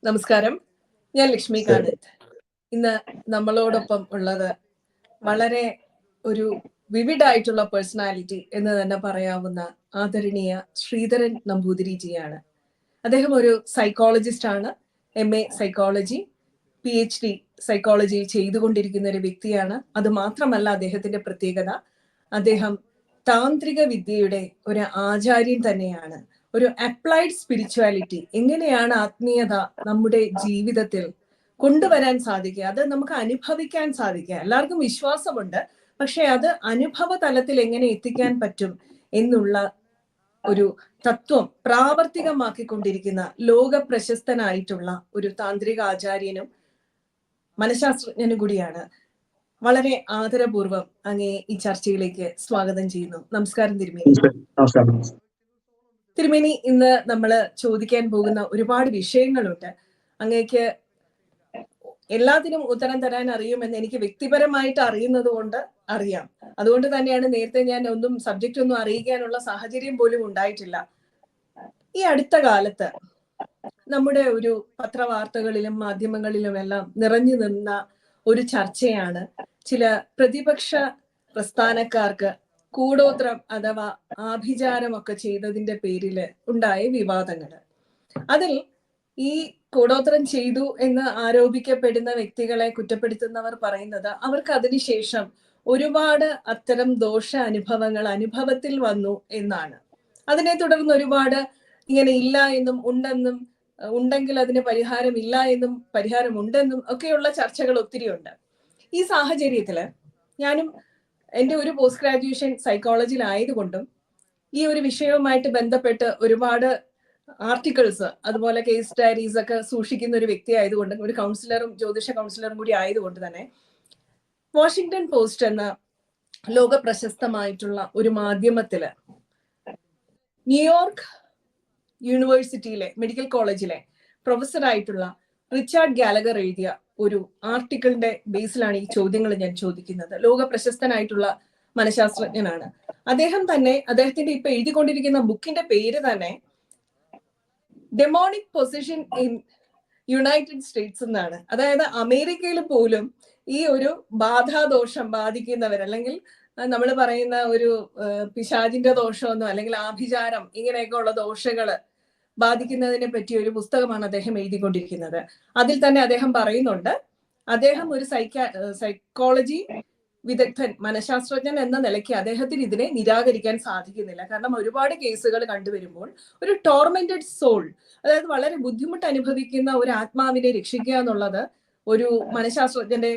നമസ്കാരം, ഞാൻ ലക്ഷ്മി കാനത്ത്. ഇന്ന് നമ്മളോടൊപ്പം ഉള്ളത് വളരെ ഒരു വിവിഡായിട്ടുള്ള പേഴ്സണാലിറ്റി എന്ന് തന്നെ പറയാവുന്ന ആദരണീയ ശ്രീധരൻ നമ്പൂതിരിജിയാണ്. അദ്ദേഹം ഒരു സൈക്കോളജിസ്റ്റ് ആണ്. MA സൈക്കോളജി, PhD സൈക്കോളജി ചെയ്തുകൊണ്ടിരിക്കുന്ന ഒരു വ്യക്തിയാണ്. അത് മാത്രമല്ല അദ്ദേഹത്തിന്റെ പ്രത്യേകത, അദ്ദേഹം താന്ത്രിക വിദ്യയുടെ ഒരു ആചാര്യൻ തന്നെയാണ്. ഒരു അപ്ലൈഡ് സ്പിരിച്വാലിറ്റി, എങ്ങനെയാണ് ആത്മീയത നമ്മുടെ ജീവിതത്തിൽ കൊണ്ടുവരാൻ സാധിക്കുക, അത് നമുക്ക് അനുഭവിക്കാൻ സാധിക്കുക. എല്ലാവർക്കും വിശ്വാസമുണ്ട്, പക്ഷെ അത് അനുഭവ തലത്തിൽ എങ്ങനെ എത്തിക്കാൻ പറ്റും എന്നുള്ള ഒരു തത്വം പ്രാവർത്തികമാക്കിക്കൊണ്ടിരിക്കുന്ന ലോക പ്രശസ്തനായിട്ടുള്ള ഒരു താന്ത്രിക ആചാര്യനും മനഃശാസ്ത്രജ്ഞനും കൂടിയാണ്. വളരെ ആദരപൂർവ്വം അങ്ങേ ഈ ചർച്ചയിലേക്ക് സ്വാഗതം ചെയ്യുന്നു. നമസ്കാരം തിരുമേനി. തിരുമേനി, ഇന്ന് നമ്മൾ ചോദിക്കാൻ പോകുന്ന ഒരുപാട് വിഷയങ്ങളുണ്ട്. അങ്ങേക്ക് എല്ലാത്തിനും ഉത്തരം തരാൻ അറിയുമെന്ന് എനിക്ക് വ്യക്തിപരമായിട്ട് അറിയുന്നത് കൊണ്ട് അറിയാം. അതുകൊണ്ട് തന്നെയാണ് നേരത്തെ ഞാൻ സബ്ജക്റ്റ് ഒന്നും അറിയിക്കാനുള്ള സാഹചര്യം പോലും ഉണ്ടായിട്ടില്ല. ഈ അടുത്ത കാലത്ത് നമ്മുടെ ഒരു പത്രവാർത്തകളിലും മാധ്യമങ്ങളിലും എല്ലാം നിറഞ്ഞു നിന്ന ഒരു ചർച്ചയാണ് ചില പ്രതിപക്ഷ പ്രസ്ഥാനക്കാർക്ക് കൂടോത്രം അഥവാ ആഭിചാരമൊക്കെ ചെയ്തതിന്റെ പേരിൽ ഉണ്ടായ വിവാദങ്ങൾ. അതിൽ ഈ കൂടോത്രം ചെയ്തു എന്ന് ആരോപിക്കപ്പെടുന്ന വ്യക്തികളെ കുറ്റപ്പെടുത്തുന്നവർ പറയുന്നത് അവർക്ക് അതിനുശേഷം ഒരുപാട് അത്തരം ദോഷ അനുഭവത്തിൽ വന്നു എന്നാണ്. അതിനെ തുടർന്ന് ഒരുപാട് ഇങ്ങനെ ഇല്ല എന്നും ഉണ്ടെന്നും, ഉണ്ടെങ്കിൽ അതിന് പരിഹാരമില്ല എന്നും പരിഹാരമുണ്ടെന്നും ഒക്കെയുള്ള ചർച്ചകൾ ഒത്തിരി ഉണ്ട്. ഈ സാഹചര്യത്തില് ഞാനും എൻ്റെ ഒരു പോസ്റ്റ് ഗ്രാജുവേഷൻ സൈക്കോളജിയിലായതുകൊണ്ടും ഈ ഒരു വിഷയവുമായിട്ട് ബന്ധപ്പെട്ട് ഒരുപാട് ആർട്ടിക്കിൾസ്, അതുപോലെ കേസ് ഡയറീസ് ഒക്കെ സൂക്ഷിക്കുന്ന ഒരു വ്യക്തി ആയതുകൊണ്ടും, ഒരു കൗൺസിലറും ജ്യോതിഷ കൗൺസിലറും കൂടി ആയതുകൊണ്ട് തന്നെ വാഷിംഗ്ടൺ പോസ്റ്റ് എന്ന ലോക പ്രശസ്തമായിട്ടുള്ള ഒരു മാധ്യമത്തില് ന്യൂയോർക്ക് യൂണിവേഴ്സിറ്റിയിലെ മെഡിക്കൽ കോളേജിലെ പ്രൊഫസറായിട്ടുള്ള റിച്ചാർഡ് ഗാലഗർ എഴുതിയ ഒരു ആർട്ടിക്കിളിന്റെ ബേസിലാണ് ഈ ചോദ്യങ്ങൾ ഞാൻ ചോദിക്കുന്നത്. ലോക പ്രശസ്തനായിട്ടുള്ള മനഃശാസ്ത്രജ്ഞനാണ് അദ്ദേഹം തന്നെ. അദ്ദേഹത്തിന്റെ ഇപ്പൊ എഴുതിക്കൊണ്ടിരിക്കുന്ന ബുക്കിന്റെ പേര് തന്നെ demonic position in United States എന്നാണ്. അതായത് അമേരിക്കയിൽ പോലും ഈ ഒരു ബാധാദോഷം ബാധിക്കുന്നവർ, അല്ലെങ്കിൽ നമ്മൾ പറയുന്ന ഒരു പിശാചിന്റെ ദോഷമൊന്നും, അല്ലെങ്കിൽ ആഭിചാരം, ഇങ്ങനെയൊക്കെ ഉള്ള ദോഷങ്ങള് ബാധിക്കുന്നതിനെ പറ്റിയ ഒരു പുസ്തകമാണ് അദ്ദേഹം എഴുതിക്കൊണ്ടിരിക്കുന്നത്. അതിൽ തന്നെ അദ്ദേഹം പറയുന്നുണ്ട്, അദ്ദേഹം ഒരു സൈക്കോളജി വിദഗ്ധൻ, മനഃശാസ്ത്രജ്ഞൻ എന്ന നിലയ്ക്ക് അദ്ദേഹത്തിന് ഇതിനെ നിരാകരിക്കാൻ സാധിക്കുന്നില്ല. കാരണം ഒരുപാട് കേസുകൾ കണ്ടുവരുമ്പോൾ ഒരു ടോർമെന്റഡ് സോൾ, അതായത് വളരെ ബുദ്ധിമുട്ട് അനുഭവിക്കുന്ന ഒരു ആത്മാവിനെ രക്ഷിക്കുക എന്നുള്ളത് ഒരു മനഃശാസ്ത്രജ്ഞന്റെ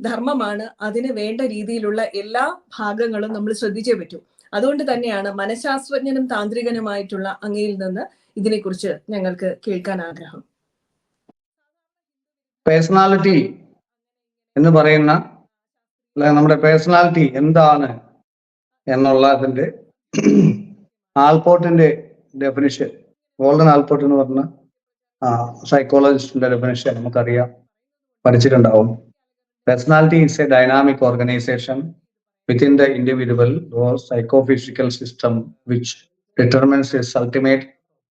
ധർമ്മമാണ്. അതിന് വേണ്ട രീതിയിലുള്ള എല്ലാ ഭാഗങ്ങളും നമ്മൾ ശ്രദ്ധിച്ചേ പറ്റൂ. അതുകൊണ്ട് തന്നെയാണ് മനഃശാസ്ത്രജ്ഞനും താന്ത്രികനുമായിട്ടുള്ള അങ്ങയിൽ നിന്ന് ഇതിനെക്കുറിച്ച് ഞങ്ങൾക്ക് കേൾക്കാൻ ആഗ്രഹം. പേഴ്സണാലിറ്റി എന്ന് പറയുന്ന, നമ്മുടെ പേഴ്സണാലിറ്റി എന്താണ് എന്നുള്ളതിന്റെ ആൽപോർട്ടിന്റെ ഡെഫിനിഷൻ, ഗോൾഡൻ ആൽപോർട്ട് എന്ന് പറഞ്ഞ സൈക്കോളജിസ്റ്റിന്റെ ഡെഫിനിഷൻ നമുക്കറിയാം, പഠിച്ചിട്ടുണ്ടാവും. Personality is a dynamic organisation within the individual or psychophysical system which determines its ultimate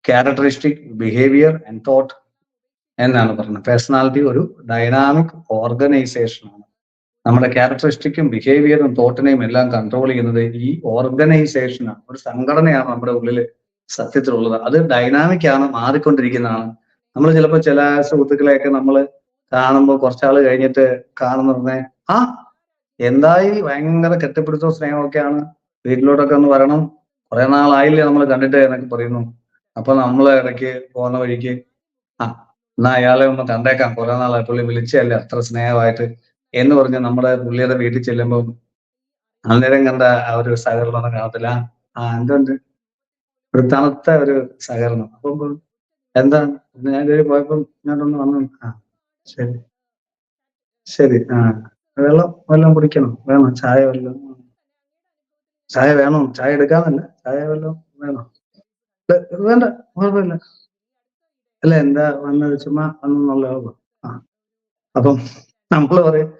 characteristic behavior and thought എന്നാണ് പറയുന്നത്. പേഴ്സണാലിറ്റി ഒരു ഡൈനാമിക് ഓർഗനൈസേഷൻ ആണ്. നമ്മുടെ ക്യാരക്ടറിസ്റ്റിക്കും ബിഹേവിയറും തോട്ടിനെയും എല്ലാം കൺട്രോൾ ചെയ്യുന്നത് ഈ ഓർഗനൈസേഷനാണ്, ഒരു സംഘടനയാണ് നമ്മുടെ ഉള്ളിൽ സത്യത്തിലുള്ളത്. അത് ഡൈനാമിക് ആണ്, മാറിക്കൊണ്ടിരിക്കുന്നതാണ്. നമ്മൾ ചിലപ്പോൾ ചില സുഹൃത്തുക്കളെയൊക്കെ നമ്മൾ കാണുമ്പോൾ കുറച്ചാൾ കഴിഞ്ഞിട്ട് കാണുന്ന എന്തായി, ഭയങ്കര കെട്ടിപ്പിടുത്തോ സ്നേഹമൊക്കെയാണ്, വീട്ടിലോട്ടൊക്കെ ഒന്ന് വരണം, കുറെ നാളായില്ലേ നമ്മൾ കണ്ടിട്ട് എന്നൊക്കെ പറയുന്നു. അപ്പൊ നമ്മൾ ഇടയ്ക്ക് പോകുന്ന വഴിക്ക് എന്നാ അയാളെ ഒന്ന് കണ്ടേക്കാം, കുറെ നാളായി, പുള്ളി വിളിച്ചല്ലേ അത്ര സ്നേഹമായിട്ട് എന്ന് പറഞ്ഞ് നമ്മുടെ പുള്ളിയുടെ വീട്ടിൽ ചെല്ലുമ്പോൾ അന്നേരം കണ്ട ആ ഒരു സഹകരണം ഒന്നും കാണത്തില്ല. എന്തുണ്ട് ഒരു തണുത്ത ഒരു സഹകരണം. അപ്പം എന്താണ്, ഞാൻ കയറി പോയപ്പം ഞാനൊന്ന് വന്നു, ശരി ശരി, വെള്ളം വല്ലതും കുടിക്കണം, വേണം ചായ വല്ലതും, ചായ വേണോ, ചായ എടുക്കാന്നല്ല, ചായ വല്ലതും വേണോ, വേണ്ട കുഴപ്പമില്ല, അല്ല എന്താ വന്നത്, ചുമ്മാ വന്നെന്നുള്ളേ ഉള്ളൂ. അപ്പം നമ്മള് പറയും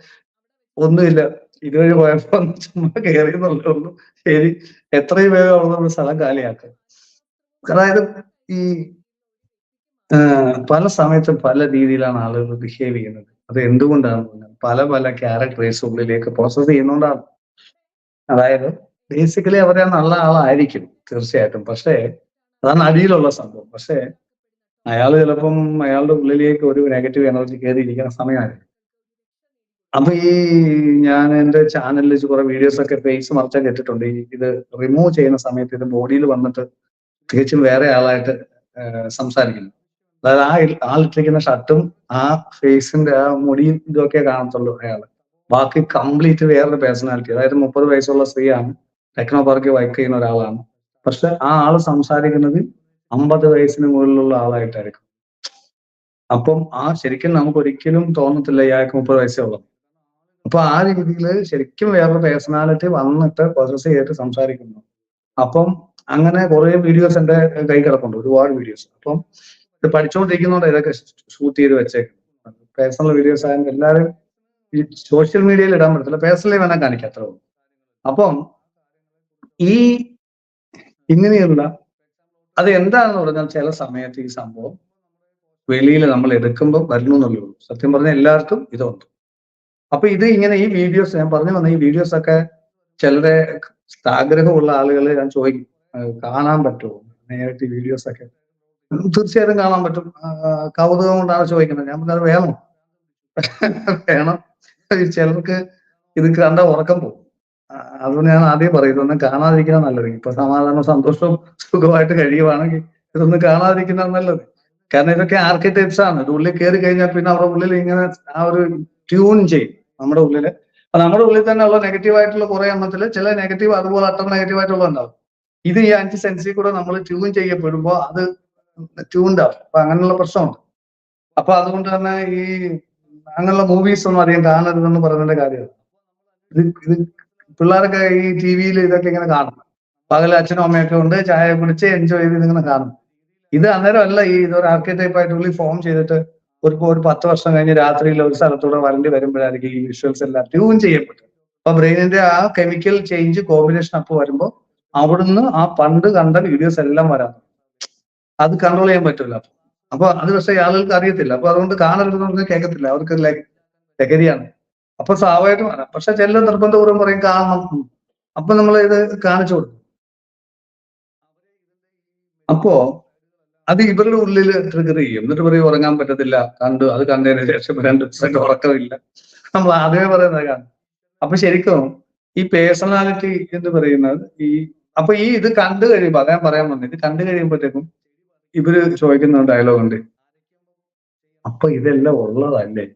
ഒന്നുമില്ല, ഇതുവഴി പോയപ്പോ ചുമ്മാ കയറി എന്നുള്ളേ ഉള്ളൂ. ശരി, എത്രയും വേഗം അവിടെ നമ്മൾ സ്ഥലം കാലിയാക്കുക. അതായത് ഈ പല സമയത്തും പല രീതിയിലാണ് ആളുകൾ ബിഹേവ് ചെയ്യുന്നത്. അത് എന്തുകൊണ്ടാണ് പല പല ക്യാരക്ടേഴ്സ് ഉള്ളിലേക്ക് പ്രോസസ് ചെയ്യുന്നതുകൊണ്ടാണ്. അതായത് ബേസിക്കലി അവരെ നല്ല ആളായിരിക്കും തീർച്ചയായിട്ടും. പക്ഷേ അതാണ് അടിയിലുള്ള സംഭവം. പക്ഷേ അയാൾ ചിലപ്പം അയാളുടെ ഉള്ളിലേക്ക് ഒരു നെഗറ്റീവ് എനർജി കയറിയിരിക്കുന്ന സമയമായിരിക്കും. അപ്പൊ ഞാൻ എന്റെ ചാനലിൽ കുറെ വീഡിയോസ് ഒക്കെ ഫേസ് മറച്ചാൻ കേട്ടിട്ടുണ്ട്. ഇത് റിമൂവ് ചെയ്യുന്ന സമയത്ത് ഇത് ബോഡിയിൽ വന്നിട്ട് തികച്ചും വേറെ ആളായിട്ട് സംസാരിക്കുന്നു. അതായത് ആളിട്ടിരിക്കുന്ന ഷർട്ടും ആ ഫേസിന്റെ ആ മുടിയും ഇതൊക്കെ കാണത്തുള്ളൂ അയാൾ. ബാക്കി കംപ്ലീറ്റ് വേറൊരു പേഴ്സണാലിറ്റി. അതായത് 30 വയസ്സുള്ള സ്ത്രീയാണ്, ടെക്നോ പാർക്കിൽ വർക്ക് ചെയ്യുന്ന ഒരാളാണ്. പക്ഷെ ആ ആള് സംസാരിക്കുന്നത് 50 വയസ്സിന് മുകളിലുള്ള ആളായിട്ടായിരിക്കും. അപ്പം ശരിക്കും നമുക്ക് ഒരിക്കലും തോന്നത്തില്ല ഇയാൾക്ക് 30 വയസ്സേ ഉള്ളൂ. അപ്പൊ ആ രീതിയിൽ ശരിക്കും വേറൊരു പേഴ്സണാലിറ്റി വന്നിട്ട് പ്രോസസ് ചെയ്തിട്ട് സംസാരിക്കുന്നു. അപ്പം അങ്ങനെ കുറെ വീഡിയോസ് എന്റെ കൈ കിടപ്പുണ്ട്, ഒരുപാട് വീഡിയോസ്. അപ്പം ഇത് പഠിച്ചുകൊണ്ടിരിക്കുന്നതുകൊണ്ട് ഇതൊക്കെ ഷൂട്ട് ചെയ്ത് വെച്ചേക്കും. പേഴ്സണൽ വീഡിയോസ് ആയാലും എല്ലാവരും ഈ സോഷ്യൽ മീഡിയയിൽ ഇടാൻ പറ്റത്തില്ല, പേഴ്സണലി വേണം കാണിക്കാം, അത്രേ ഉള്ളൂ. അപ്പം ഈ ഇങ്ങനെയുള്ള അത് എന്താണെന്ന് പറഞ്ഞാൽ ചില സമയത്ത് ഈ സംഭവം വെളിയിൽ നമ്മൾ എടുക്കുമ്പോൾ വരുന്നു എന്നുള്ളൂ. സത്യം പറഞ്ഞാൽ എല്ലാവർക്കും ഇതുണ്ട്. അപ്പൊ ഇത് ഇങ്ങനെ ഈ വീഡിയോസ് ഞാൻ പറഞ്ഞു വന്ന ഈ വീഡിയോസ് ഒക്കെ ചിലരെ ആഗ്രഹമുള്ള ആളുകൾ ഞാൻ ചോദിക്കും, കാണാൻ പറ്റുമോ നേരിട്ട് ഈ വീഡിയോസ് ഒക്കെ? തീർച്ചയായിട്ടും കാണാൻ പറ്റും. കൗതുകം കൊണ്ടാണ് ചോദിക്കുന്നത്. ഞാൻ പറഞ്ഞത് വേണം വേണം. ചിലർക്ക് ഇത് കണ്ട ഉറക്കം പോകും. അതുകൊണ്ട് ഞാൻ ആദ്യം പറയും, ഇതൊന്നും കാണാതിരിക്കുന്ന നല്ലത്. ഇപ്പൊ സമാധാനം സന്തോഷവും സുഖമായിട്ട് കഴിയുവാണെങ്കിൽ ഇതൊന്നും കാണാതിരിക്കുന്ന നല്ലത്. കാരണം ഇതൊക്കെ ആർക്കിടെക്ട്സ് ആണ്. ഇത് ഉള്ളിൽ കയറി കഴിഞ്ഞാൽ പിന്നെ അവരുടെ ഉള്ളിൽ ഇങ്ങനെ ആ ഒരു ട്യൂൺ ചെയ്യും നമ്മുടെ ഉള്ളില്. അപ്പൊ നമ്മുടെ ഉള്ളിൽ തന്നെ ഉള്ള നെഗറ്റീവായിട്ടുള്ള കുറെ എണ്ണത്തില് ചില നെഗറ്റീവ് അതുപോലെ അട്ടർ നെഗറ്റീവായിട്ടുള്ള ഉണ്ടാവും. ഇത് ഈ 5 സെൻസിൽ കൂടെ നമ്മൾ ട്യൂൺ ചെയ്യപ്പെടുമ്പോൾ അത് ട്യൂൺഡ് ആവും. അപ്പൊ അങ്ങനെയുള്ള പ്രശ്നമുണ്ട്. അപ്പൊ അതുകൊണ്ട് തന്നെ ഈ അങ്ങനെയുള്ള മൂവീസ് ഒന്നും അധികം കാണരുതെന്ന് പറയുന്നതിന്റെ കാര്യമാണ്. ഇത് പിള്ളേരൊക്കെ ഈ ടി-വിയിൽ ഇതൊക്കെ ഇങ്ങനെ കാണും. പകൽ അച്ഛനും അമ്മയൊക്കെ ഉണ്ട്, ചായ കുടിച്ച് എൻജോയ് ചെയ്ത് ഇതിങ്ങനെ കാണും. ഇത് അന്നേരം അല്ല ഇതൊരു ആർക്കിടൈപ്പ് ആയിട്ടുള്ളിൽ ഫോം ചെയ്തിട്ട് ഒരു 10 വർഷം കഴിഞ്ഞ് രാത്രിയിൽ ഒരു സ്ഥലത്തൂടെ വരണ്ടി വരുമ്പോഴായിരിക്കും ഈ വിഷ്വൽസ് എല്ലാം ട്യൂൺ ചെയ്യപ്പെട്ടത്. അപ്പൊ ബ്രെയിനിന്റെ ആ കെമിക്കൽ ചേഞ്ച് കോമ്പിനേഷൻ അപ്പ് വരുമ്പോൾ അവിടുന്ന് ആ പണ്ട് കണ്ട വീഡിയോസ് എല്ലാം വരാം. അത് കൺട്രോൾ ചെയ്യാൻ പറ്റില്ല. അപ്പൊ അത് പക്ഷേ ആളുകൾക്ക് അറിയത്തില്ല. അപ്പൊ അതുകൊണ്ട് കാണരുതെന്ന് പറഞ്ഞാൽ കേൾക്കത്തില്ല, അവർക്ക് ലഹരിയാണ്. അപ്പൊ സ്വാഭാവികമായിട്ടും വരാം. പക്ഷെ ചില നിർബന്ധപൂർവ്വം പറയും കാണണം. അപ്പൊ നമ്മൾ ഇത് കാണിച്ചു കൊടുക്കും. അപ്പോ അത് ഇവരുടെ ഉള്ളിൽ ട്രിഗർ ചെയ്യും. എന്നിട്ട് പറയും ഉറങ്ങാൻ പറ്റത്തില്ല, അത് കണ്ടതിന് ശേഷം 2 ദിവസമായിട്ട് ഉറക്കമില്ല. നമ്മൾ ആദ്യമേ പറയുന്നത് കാണും. അപ്പൊ ശരിക്കും ഈ പേഴ്സണാലിറ്റി എന്ന് പറയുന്നത് അപ്പൊ ഇത് കണ്ടു കഴിയുമ്പോൾ ഞാൻ പറയാൻ വന്നത്, ഇത് കണ്ടു കഴിയുമ്പോഴത്തേക്കും ഇവര് ചോദിക്കുന്ന ഡയലോഗ് ഉണ്ട്, അപ്പൊ ഇതെല്ലാം ഉള്ളതല്ലേ?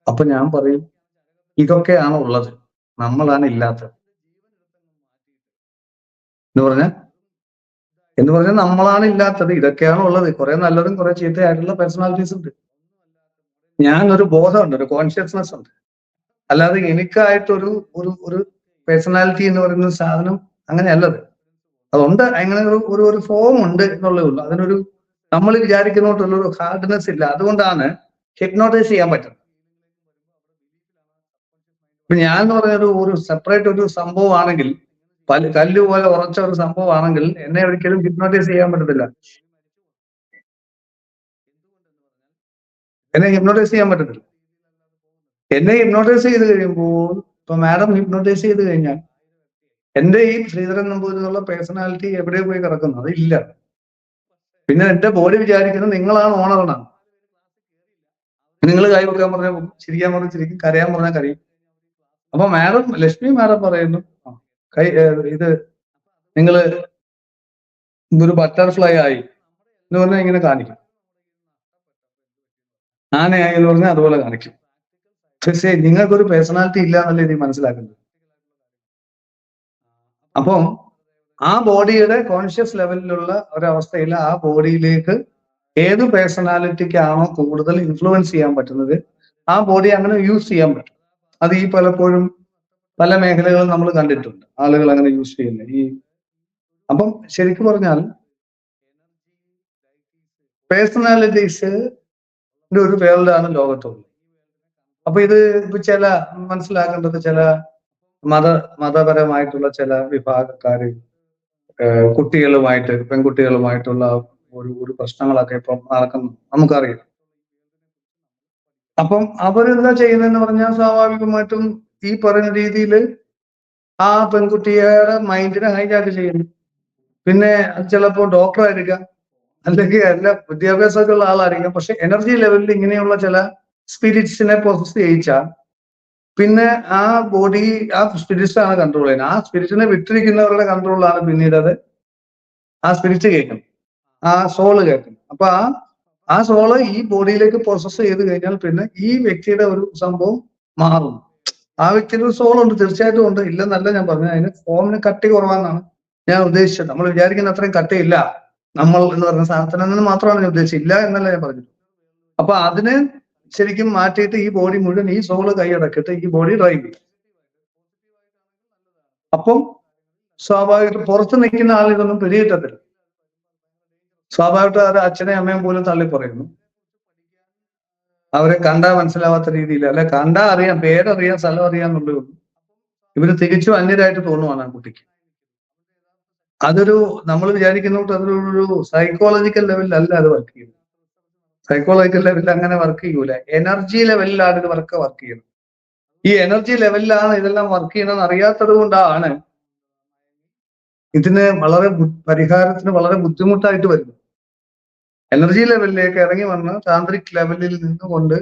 അപ്പൊ ഞാൻ പറയും ഇതൊക്കെയാണ് ഉള്ളത്, നമ്മളാണ് ഇല്ലാത്തത് എന്ന് പറഞ്ഞാൽ നമ്മളാണ് ഇല്ലാത്തത്, ഇതൊക്കെയാണ് ഉള്ളത്. കുറെ നല്ലതും കുറെ ചീത്തയായിട്ടുള്ള പേഴ്സണാലിറ്റീസ് ഉണ്ട്. ഒരു ബോധമുണ്ട്, ഒരു കോൺഷ്യസ്നെസ് ഉണ്ട്. അല്ലാതെ എനിക്കായിട്ടൊരു ഒരു പേഴ്സണാലിറ്റി എന്ന് പറയുന്ന സാധനം അങ്ങനെയല്ലത്. അതുകൊണ്ട് അങ്ങനെ ഒരു ഫോം ഉണ്ട് എന്നുള്ളേ ഉള്ളൂ. അതിനൊരു നമ്മൾ വിചാരിക്കുന്നോട്ടുള്ളൊരു ഹാർഡ്നെസ് ഇല്ല. അതുകൊണ്ടാണ് ഹിപ്നോട്ടൈസ് ചെയ്യാൻ പറ്റുന്നത്. ഇപ്പൊ ഞാൻ എന്ന് പറഞ്ഞ ഒരു സെപ്പറേറ്റ് ഒരു സംഭവമാണെങ്കിൽ, കല്ല് പോലെ ഉറച്ച ഒരു സംഭവമാണെങ്കിൽ എന്നെ ഒരിക്കലും ഹിപ്നോട്ടൈസ് ചെയ്യാൻ പറ്റത്തില്ല. എന്നെ ഹിപ്നോട്ടൈസ് ചെയ്ത് കഴിയുമ്പോൾ, ഇപ്പൊ മാഡം ഹിപ്നോട്ടൈസ് ചെയ്ത് കഴിഞ്ഞാൽ എന്റെ ഈ ശ്രീധരൻ നമ്പൂതിരിയുള്ള പേഴ്സണാലിറ്റി എവിടെ പോയി കിടക്കുന്നു? അതില്ല. പിന്നെ എന്റെ ബോഡി വിചാരിക്കുന്നത് നിങ്ങളാണ് ഓണറാണ്. നിങ്ങൾ കൈ വെക്കാൻ പറഞ്ഞാൽ ചിരിക്കാൻ പറഞ്ഞാൽ ചിരിക്കും, കരയാൻ പറഞ്ഞാൽ കരയും. അപ്പൊ ലക്ഷ്മി മാഡം പറയുന്നു, ഇത് നിങ്ങൾ ഒരു ബട്ടർഫ്ലൈ ആയി എന്ന് പറഞ്ഞാൽ ഇങ്ങനെ കാണിക്കും, ആനയായി എന്ന് പറഞ്ഞാൽ അതുപോലെ കാണിക്കും. പക്ഷേ നിങ്ങൾക്കൊരു പേഴ്സണാലിറ്റി ഇല്ല എന്നല്ലേ നീ മനസ്സിലാക്കുന്നത്. അപ്പം ആ ബോഡിയുടെ കോൺഷ്യസ് ലെവലിലുള്ള ഒരവസ്ഥയിൽ ആ ബോഡിയിലേക്ക് ഏത് പേഴ്സണാലിറ്റിക്കാണോ കൂടുതൽ ഇൻഫ്ലുവൻസ് ചെയ്യാൻ പറ്റുന്നത് ആ ബോഡി അങ്ങനെ യൂസ് ചെയ്യാൻ പറ്റും. അത് പലപ്പോഴും പല മേഖലകളും നമ്മൾ കണ്ടിട്ടുണ്ട്, ആളുകൾ അങ്ങനെ യൂസ് ചെയ്യുന്നത്. അപ്പം ശരിക്കും പറഞ്ഞാൽ പേഴ്സണാലിറ്റീസിന്റെ ഒരു വേൾഡാണ് ലോകത്തുള്ളത്. അപ്പൊ ഇത് ചില മനസ്സിലാക്കേണ്ടത് ചില മതപരമായിട്ടുള്ള ചില വിഭാഗക്കാര് പെൺകുട്ടികളുമായിട്ടുള്ള ഒരു പ്രശ്നങ്ങളൊക്കെ ഇപ്പം നടക്കുന്നു, നമുക്കറിയാം. അപ്പം അവരെന്താ ചെയ്യുന്നതെന്ന് പറഞ്ഞാൽ സ്വാഭാവികമായിട്ടും ഈ പറയുന്ന രീതിയിൽ ആ പെൺകുട്ടിയുടെ മൈൻഡിനെ ഹൈജാക്ക് ചെയ്യുന്നു. പിന്നെ അത് ചിലപ്പോൾ ഡോക്ടറായിരിക്കാം, അല്ലെങ്കിൽ എല്ലാ വിദ്യാഭ്യാസമൊക്കെ ഉള്ള ആളായിരിക്കാം. പക്ഷെ എനർജി ലെവലിൽ ഇങ്ങനെയുള്ള ചില സ്പിരിറ്റ്സിനെ പ്രോസസ് ചെയ്യിച്ചാൽ പിന്നെ ആ ബോഡി ആ സ്പിരിറ്റ്സ് ആണ് കൺട്രോൾ ചെയ്യുന്നത്. ആ സ്പിരിറ്റിനെ വിട്ടിരിക്കുന്നവരുടെ കൺട്രോളിലാണ് പിന്നീട് അത് ആ സ്പിരിറ്റ് കേൾക്കും, ആ സോള് കേൾക്കും. അപ്പൊ ആ സോള് ഈ ബോഡിയിലേക്ക് പ്രോസസ് ചെയ്ത് കഴിഞ്ഞാൽ പിന്നെ ഈ വ്യക്തിയുടെ ഒരു സംഭവം മാറും. ആ വ്യക്തിയുടെ ഒരു സോൾ ഉണ്ട്, തീർച്ചയായിട്ടും ഉണ്ട്, ഇല്ലെന്നല്ല ഞാൻ പറഞ്ഞത്. അതിന് ഫോമിന് കട്ടി കുറവാണെന്നാണ് ഞാൻ ഉദ്ദേശിച്ചത്. നമ്മൾ വിചാരിക്കുന്ന അത്രയും കട്ടിയില്ല നമ്മൾ എന്ന് പറഞ്ഞ സാധനത്തിൽ നിന്ന് മാത്രമാണ് ഞാൻ ഉദ്ദേശിച്ചത്, ഇല്ല എന്നല്ല ഞാൻ പറഞ്ഞത്. അപ്പൊ അതിന് ശരിക്കും മാറ്റിയിട്ട് ഈ ബോഡി മുഴുവൻ ഈ സോള് കൈയടക്കിയിട്ട് ഈ ബോഡി ഡ്രൈവ് ചെയ്യും. അപ്പം സ്വാഭാവികമായിട്ട് പുറത്ത് നിൽക്കുന്ന ആൾ ഇതൊന്നും പിടികിട്ടത്തില്ല. സ്വാഭാവികമായിട്ട് അത് അച്ഛനെയും അമ്മയും പോലും തള്ളി പറയുന്നു. അവരെ കണ്ടാ മനസ്സിലാവാത്ത രീതിയിൽ, അല്ലെ കണ്ടാ അറിയാം, പേരറിയാം, സ്ഥലം അറിയാന്നുള്ളൂ. ഇവര് തികച്ചും അന്യരായിട്ട് തോന്നുവാണ് ആ കുട്ടിക്ക്. അതൊരു നമ്മൾ വിചാരിക്കുന്നോട്ട് അതൊരു സൈക്കോളജിക്കൽ ലെവലിലല്ല അത് വർക്ക് ചെയ്യുന്നത്. സൈക്കോളജിക്കൽ ലെവലിൽ അങ്ങനെ വർക്ക് ചെയ്യൂല. എനർജി ലെവലിലാണ് ഇത് വർക്ക് ചെയ്യുന്നത്. ഈ എനർജി ലെവലിലാണ് ഇതെല്ലാം വർക്ക് ചെയ്യണമെന്ന് അറിയാത്തത് കൊണ്ടാണ് ഇതിന് പരിഹാരത്തിന് വളരെ ബുദ്ധിമുട്ടായിട്ട് വരുന്നത്. എനർജി ലെവലിലേക്ക് ഇറങ്ങി വന്ന് താന്ത്രിക് ലെവലിൽ നിന്നുകൊണ്ട്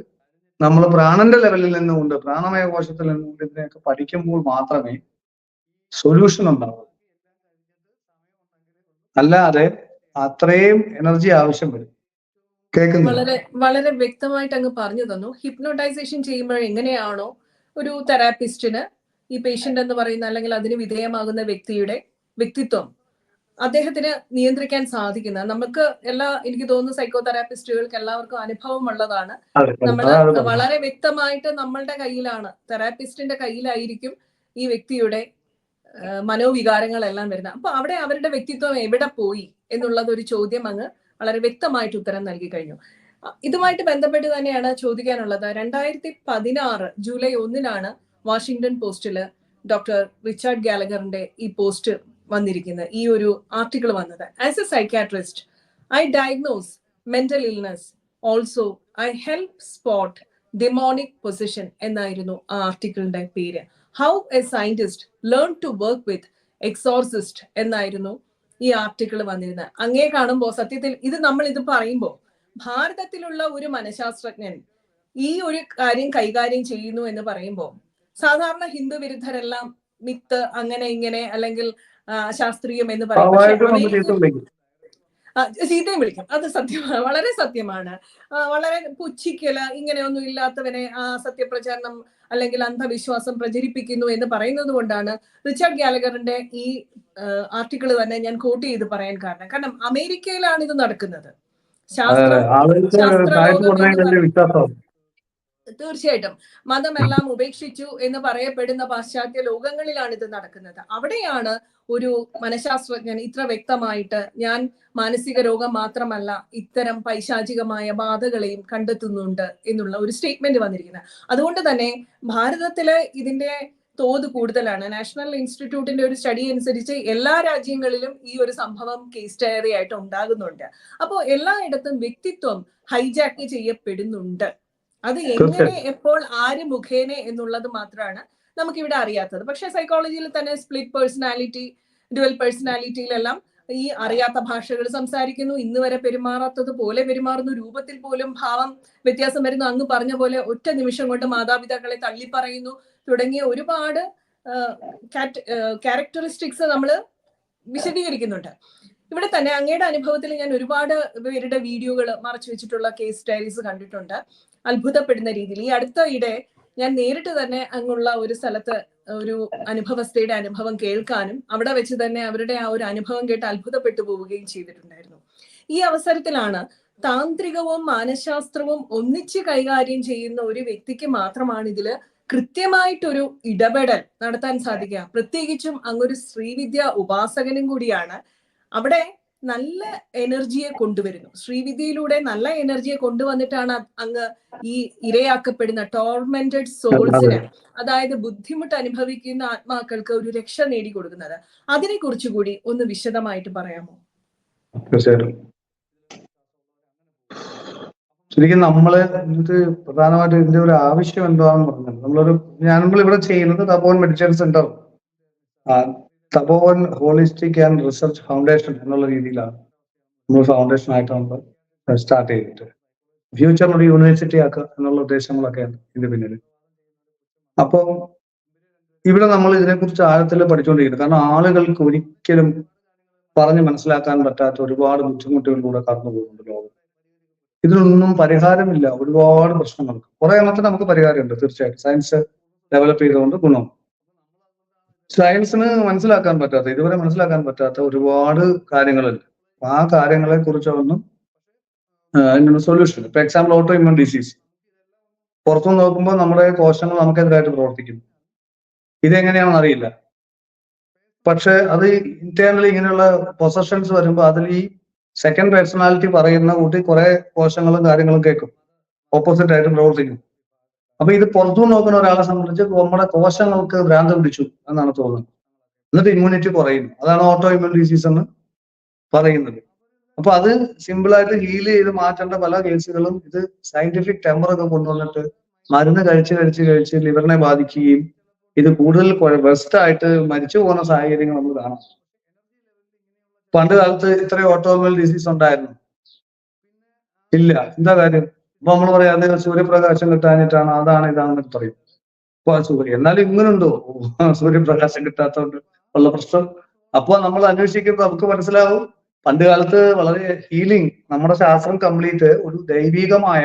നമ്മൾ പ്രാണന്റെ ലെവലിൽ നിന്നുകൊണ്ട് പ്രാണമയ കോശത്തിൽ നിന്നുകൊണ്ട് ഇതിനെയൊക്കെ പഠിക്കുമ്പോൾ മാത്രമേ സൊല്യൂഷൻ ഉണ്ടാവൂ. അല്ലാതെ അത്രയും എനർജി ആവശ്യം വരും. വളരെ വളരെ വ്യക്തമായിട്ട് അങ്ങ് പറഞ്ഞു തന്നു. ഹിപ്നോട്ടൈസേഷൻ ചെയ്യുമ്പോൾ എങ്ങനെയാണോ ഒരു തെറാപ്പിസ്റ്റിന് ഈ പേഷ്യന്റ് എന്ന് പറയുന്ന അല്ലെങ്കിൽ അതിന് വിധേയമാകുന്ന വ്യക്തിയുടെ വ്യക്തിത്വം അദ്ദേഹത്തിന് നിയന്ത്രിക്കാൻ സാധിക്കുന്നത്, നമുക്ക് എനിക്ക് തോന്നുന്നു സൈക്കോ തെറാപ്പിസ്റ്റുകൾക്ക് എല്ലാവർക്കും അനുഭവമുള്ളതാണ്. നമ്മൾ വളരെ വ്യക്തമായിട്ട് നമ്മളുടെ കയ്യിലാണ്, തെറാപ്പിസ്റ്റിന്റെ കയ്യിലായിരിക്കും ഈ വ്യക്തിയുടെ മനോവികാരങ്ങളെല്ലാം വരുന്നത്. അപ്പൊ അവിടെ അവരുടെ വ്യക്തിത്വം എവിടെ പോയി എന്നുള്ളത് ഒരു ചോദ്യം അങ്ങ് വളരെ വ്യക്തമായിട്ട് ഉത്തരം നൽകി കഴിഞ്ഞു. ഇതുമായിട്ട് ബന്ധപ്പെട്ട് തന്നെയാണ് ചോദിക്കാനുള്ളത്. 2016 ജൂലൈ 1 വാഷിംഗ്ടൺ പോസ്റ്റില് ഡോക്ടർ റിച്ചാർഡ് ഗാലഗറിന്റെ ഈ പോസ്റ്റ് വന്നിരിക്കുന്നത്, ഈ ഒരു ആർട്ടിക്കിൾ വന്നത്. As a psychiatrist I diagnose mental illness, also I help spot demonic possession എന്നായിരുന്നു ആ ആർട്ടിക്കിളിന്റെ പേര്. How a scientist learn to work with exorcist എന്നായിരുന്നു ഈ ആർട്ടിക്കിൾ വന്നിരുന്നത്. അങ്ങേ കാണുമ്പോൾ സത്യത്തിൽ നമ്മൾ ഇത് പറയുമ്പോൾ ഭാരതത്തിലുള്ള ഒരു മനഃശാസ്ത്രജ്ഞൻ ഈ ഒരു കാര്യം കൈകാര്യം ചെയ്യുന്നു എന്ന് പറയുമ്പോൾ സാധാരണ ഹിന്ദു വിരുദ്ധരെല്ലാം മിത്ത് അങ്ങനെ ഇങ്ങനെ അല്ലെങ്കിൽ ശാസ്ത്രീയം എന്ന് പറയും, ചീത്തയും വിളിക്കും. അത് സത്യമാണ്, വളരെ സത്യമാണ്. വളരെ പുച്ഛിക്കല്, ഇങ്ങനെയൊന്നും ഇല്ലാത്തവനെ സത്യപ്രചാരണം അല്ലെങ്കിൽ അന്ധവിശ്വാസം പ്രചരിപ്പിക്കുന്നു എന്ന് പറയുന്നത് കൊണ്ടാണ് റിച്ചാർഡ് ഗാലഗറിന്റെ ഈ ആർട്ടിക്കിൾ തന്നെ ഞാൻ കോട്ട് ചെയ്ത് പറയാൻ കാരണം അമേരിക്കയിലാണ് ഇത് നടക്കുന്നത്. തീർച്ചയായിട്ടും മതമെല്ലാം ഉപേക്ഷിച്ചു എന്ന് പറയപ്പെടുന്ന പാശ്ചാത്യ ലോകങ്ങളിലാണ് ഇത് നടക്കുന്നത്. അവിടെയാണ് ഒരു മനഃശാസ്ത്രജ്ഞൻ ഇത്ര വ്യക്തമായിട്ട് ഞാൻ മാനസിക രോഗം മാത്രമല്ല ഇത്തരം പൈശാചികമായ ബാധകളെയും കണ്ടെത്തുന്നുണ്ട് എന്നുള്ള ഒരു സ്റ്റേറ്റ്മെന്റ് വന്നിരിക്കുന്നത്. അതുകൊണ്ട് തന്നെ ഭാരതത്തില് ഇതിന്റെ തോത് കൂടുതലാണ്. നാഷണൽ ഇൻസ്റ്റിറ്റ്യൂട്ടിന്റെ ഒരു സ്റ്റഡി അനുസരിച്ച് എല്ലാ രാജ്യങ്ങളിലും ഈ ഒരു സംഭവം കേസ് സ്റ്റഡി ആയിട്ട് ഉണ്ടാകുന്നുണ്ട്. അപ്പോൾ എല്ലായിടത്തും വ്യക്തിത്വം ഹൈജാക്ക് ചെയ്യപ്പെടുന്നുണ്ട്. അത് എങ്ങനെ, എപ്പോൾ, ആര് മുഖേന എന്നുള്ളത് മാത്രമാണ് നമുക്കിവിടെ അറിയാത്തത്. പക്ഷെ സൈക്കോളജിയിൽ തന്നെ സ്പ്ലിറ്റ് പേഴ്സണാലിറ്റി, ഡ്യുവൽ പേഴ്സണാലിറ്റിയിലെല്ലാം ഈ അറിയാത്ത ഭാഷകൾ സംസാരിക്കുന്നു, ഇന്ന് വരെ പെരുമാറാത്തത് പോലെ പെരുമാറുന്നു, രൂപത്തിൽ പോലും ഭാവം വ്യത്യാസം വരുന്നു, അങ്ങ് പറഞ്ഞ പോലെ ഒറ്റ നിമിഷം കൊണ്ട് മാതാപിതാക്കളെ തള്ളിപ്പറയുന്നു തുടങ്ങിയ ഒരുപാട് ക്യാരക്ടറിസ്റ്റിക്സ് നമ്മൾ വിശദീകരിക്കുന്നുണ്ട്. ഇവിടെ തന്നെ അങ്ങയുടെ അനുഭവത്തിൽ ഞാൻ ഒരുപാട് പേരുടെ വീഡിയോകൾ മറച്ചു വെച്ചിട്ടുള്ള കേസ് ഡയറീസ് കണ്ടിട്ടുണ്ട്. അത്ഭുതപ്പെടുന്ന രീതിയിൽ ഈ അടുത്തയിടെ ഞാൻ നേരിട്ട് തന്നെ അങ്ങുള്ള ഒരു സ്ഥലത്ത് ഒരു അനുഭവസ്ഥയുടെ അനുഭവം കേൾക്കാനും അവിടെ വെച്ച് തന്നെ അവരുടെ ആ ഒരു അനുഭവം കേട്ട് അത്ഭുതപ്പെട്ടു പോവുകയും ചെയ്തിട്ടുണ്ടായിരുന്നു. ഈ അവസരത്തിലാണ് താന്ത്രികവും മാനശാസ്ത്രവും ഒന്നിച്ച് കൈകാര്യം ചെയ്യുന്ന ഒരു വ്യക്തിക്ക് മാത്രമാണ് ഇതില് കൃത്യമായിട്ടൊരു ഇടപെടൽ നടത്താൻ സാധിക്കുക. പ്രത്യേകിച്ചും അങ്ങൊരു ശ്രീവിദ്യ ഉപാസകനും കൂടിയാണ്. അവിടെ നല്ല എനർജിയെ കൊണ്ടുവരുന്നു. ശ്രീവിദ്യയിലൂടെ നല്ല എനർജിയെ കൊണ്ടുവന്നിട്ടാണ് അങ്ങ് ഈ ഇരയാക്കപ്പെടുന്ന ടോർമെന്റഡ് സോൾസിന്, അതായത് ബുദ്ധിമുട്ട് അനുഭവിക്കുന്ന ആത്മാക്കൾക്ക് ഒരു രക്ഷ നേടിക്കൊടുക്കുന്നത്. അതിനെ കുറിച്ചുകൂടി ഒന്ന് വിശദമായിട്ട് പറയാമോ? തീർച്ചയായിട്ടും. ശരിക്കും ഇത് പ്രധാനമായിട്ട് ഇതിന്റെ ഒരു ആവശ്യം എന്താണെന്ന് പറഞ്ഞത് നമ്മളിവിടെ ചെയ്യുന്നത് Tapovan meditation centre, Tapovan holistic and research foundation എന്നുള്ള രീതിയിലാണ് നമ്മൾ ഫൗണ്ടേഷൻ ആയിട്ട് നമ്മൾ സ്റ്റാർട്ട് ചെയ്തിട്ട് ഫ്യൂച്ചറിൽ ഒരു യൂണിവേഴ്സിറ്റി ആക്കുക എന്നുള്ള ഉദ്ദേശങ്ങളൊക്കെയാണ് ഇതിന്റെ പിന്നിൽ. അപ്പോൾ ഇവിടെ നമ്മൾ ഇതിനെക്കുറിച്ച് ആഴത്തിൽ പഠിച്ചുകൊണ്ടിരിക്കുന്നത്. കാരണം ആളുകൾക്ക് ഒരിക്കലും പറഞ്ഞ് മനസ്സിലാക്കാൻ പറ്റാത്ത ഒരുപാട് ബുദ്ധിമുട്ടുകളിലൂടെ കടന്നു പോകുന്നുണ്ട് ലോകം. ഇതിനൊന്നും പരിഹാരമില്ല. ഒരുപാട് പ്രശ്നങ്ങൾക്ക് കുറെ എണ്ണത്തിന് നമുക്ക് പരിഹാരമുണ്ട്. തീർച്ചയായിട്ടും സയൻസ് ഡെവലപ്പ് ചെയ്തുകൊണ്ട് ഗുണം. സയൻസിന് ഇതുവരെ മനസ്സിലാക്കാൻ പറ്റാത്ത ഒരുപാട് കാര്യങ്ങളുണ്ട്. ആ കാര്യങ്ങളെ കുറിച്ചൊന്നും സൊല്യൂഷൻ. ഇപ്പൊ എക്സാമ്പിൾ ഓട്ടോ ഇമ്മ്യൂൺ ഡിസീസ്. പുറത്തു നോക്കുമ്പോൾ നമ്മുടെ കോശങ്ങൾ നമുക്കെതിരായിട്ട് പ്രവർത്തിക്കുന്നു. ഇതെങ്ങനെയാണെന്ന് അറിയില്ല. പക്ഷെ അത് ഇന്റേണലി ഇങ്ങനെയുള്ള പൊസഷൻസ് വരുമ്പോൾ അതിൽ ഈ സെക്കൻഡ് പേഴ്സണാലിറ്റി പറയുന്ന കൂട്ടി കുറെ കോശങ്ങളും കാര്യങ്ങളും കേൾക്കും, ഓപ്പോസിറ്റ് ആയിട്ട് പ്രവർത്തിക്കും. അപ്പൊ ഇത് പുറത്തു നോക്കുന്ന ഒരാളെ സംബന്ധിച്ച് നമ്മുടെ കോശങ്ങൾക്ക് ഭ്രാന്ത് പിടിച്ചു എന്നാണ് തോന്നുന്നത്. എന്നിട്ട് ഇമ്മ്യൂണിറ്റി കുറയുന്നു. അതാണ് ഓട്ടോ ഇമ്മ്യൂൺ ഡിസീസ് എന്ന് പറയുന്നത്. അപ്പൊ അത് സിമ്പിളായിട്ട് ഹീൽ ചെയ്ത് മാറ്റേണ്ട പല കേസുകളും ഇത് സയന്റിഫിക് ടെമ്പറൊക്കെ കൊണ്ടുവന്നിട്ട് മരുന്ന് കഴിച്ച് ലിവറിനെ ബാധിക്കുകയും ഇത് കൂടുതൽ ബെസ്റ്റ് ആയിട്ട് മരിച്ചു പോകുന്ന സാഹചര്യങ്ങൾ നമ്മൾ കാണാം. പണ്ട് കാലത്ത് ഇത്രയും ഓട്ടോമൊബൈൽ ഡിസീസ് ഉണ്ടായിരുന്നു ഇല്ല. എന്താ കാര്യം? അപ്പൊ നമ്മൾ പറയാം അത് സൂര്യപ്രകാശം കിട്ടാനിട്ടാണ്, അതാണ് ഇതാണെന്നൊക്കെ പറയും. അപ്പൊ എന്നാലും ഇങ്ങനുണ്ടോ സൂര്യപ്രകാശം കിട്ടാത്തതുകൊണ്ട് ഉള്ള പ്രശ്നം? അപ്പൊ നമ്മൾ അന്വേഷിക്കുമ്പോൾ നമുക്ക് മനസ്സിലാവും പണ്ട് കാലത്ത് വളരെ ഹീലിംഗ്, നമ്മുടെ ശാസ്ത്രം കംപ്ലീറ്റ് ഒരു ദൈവികമായ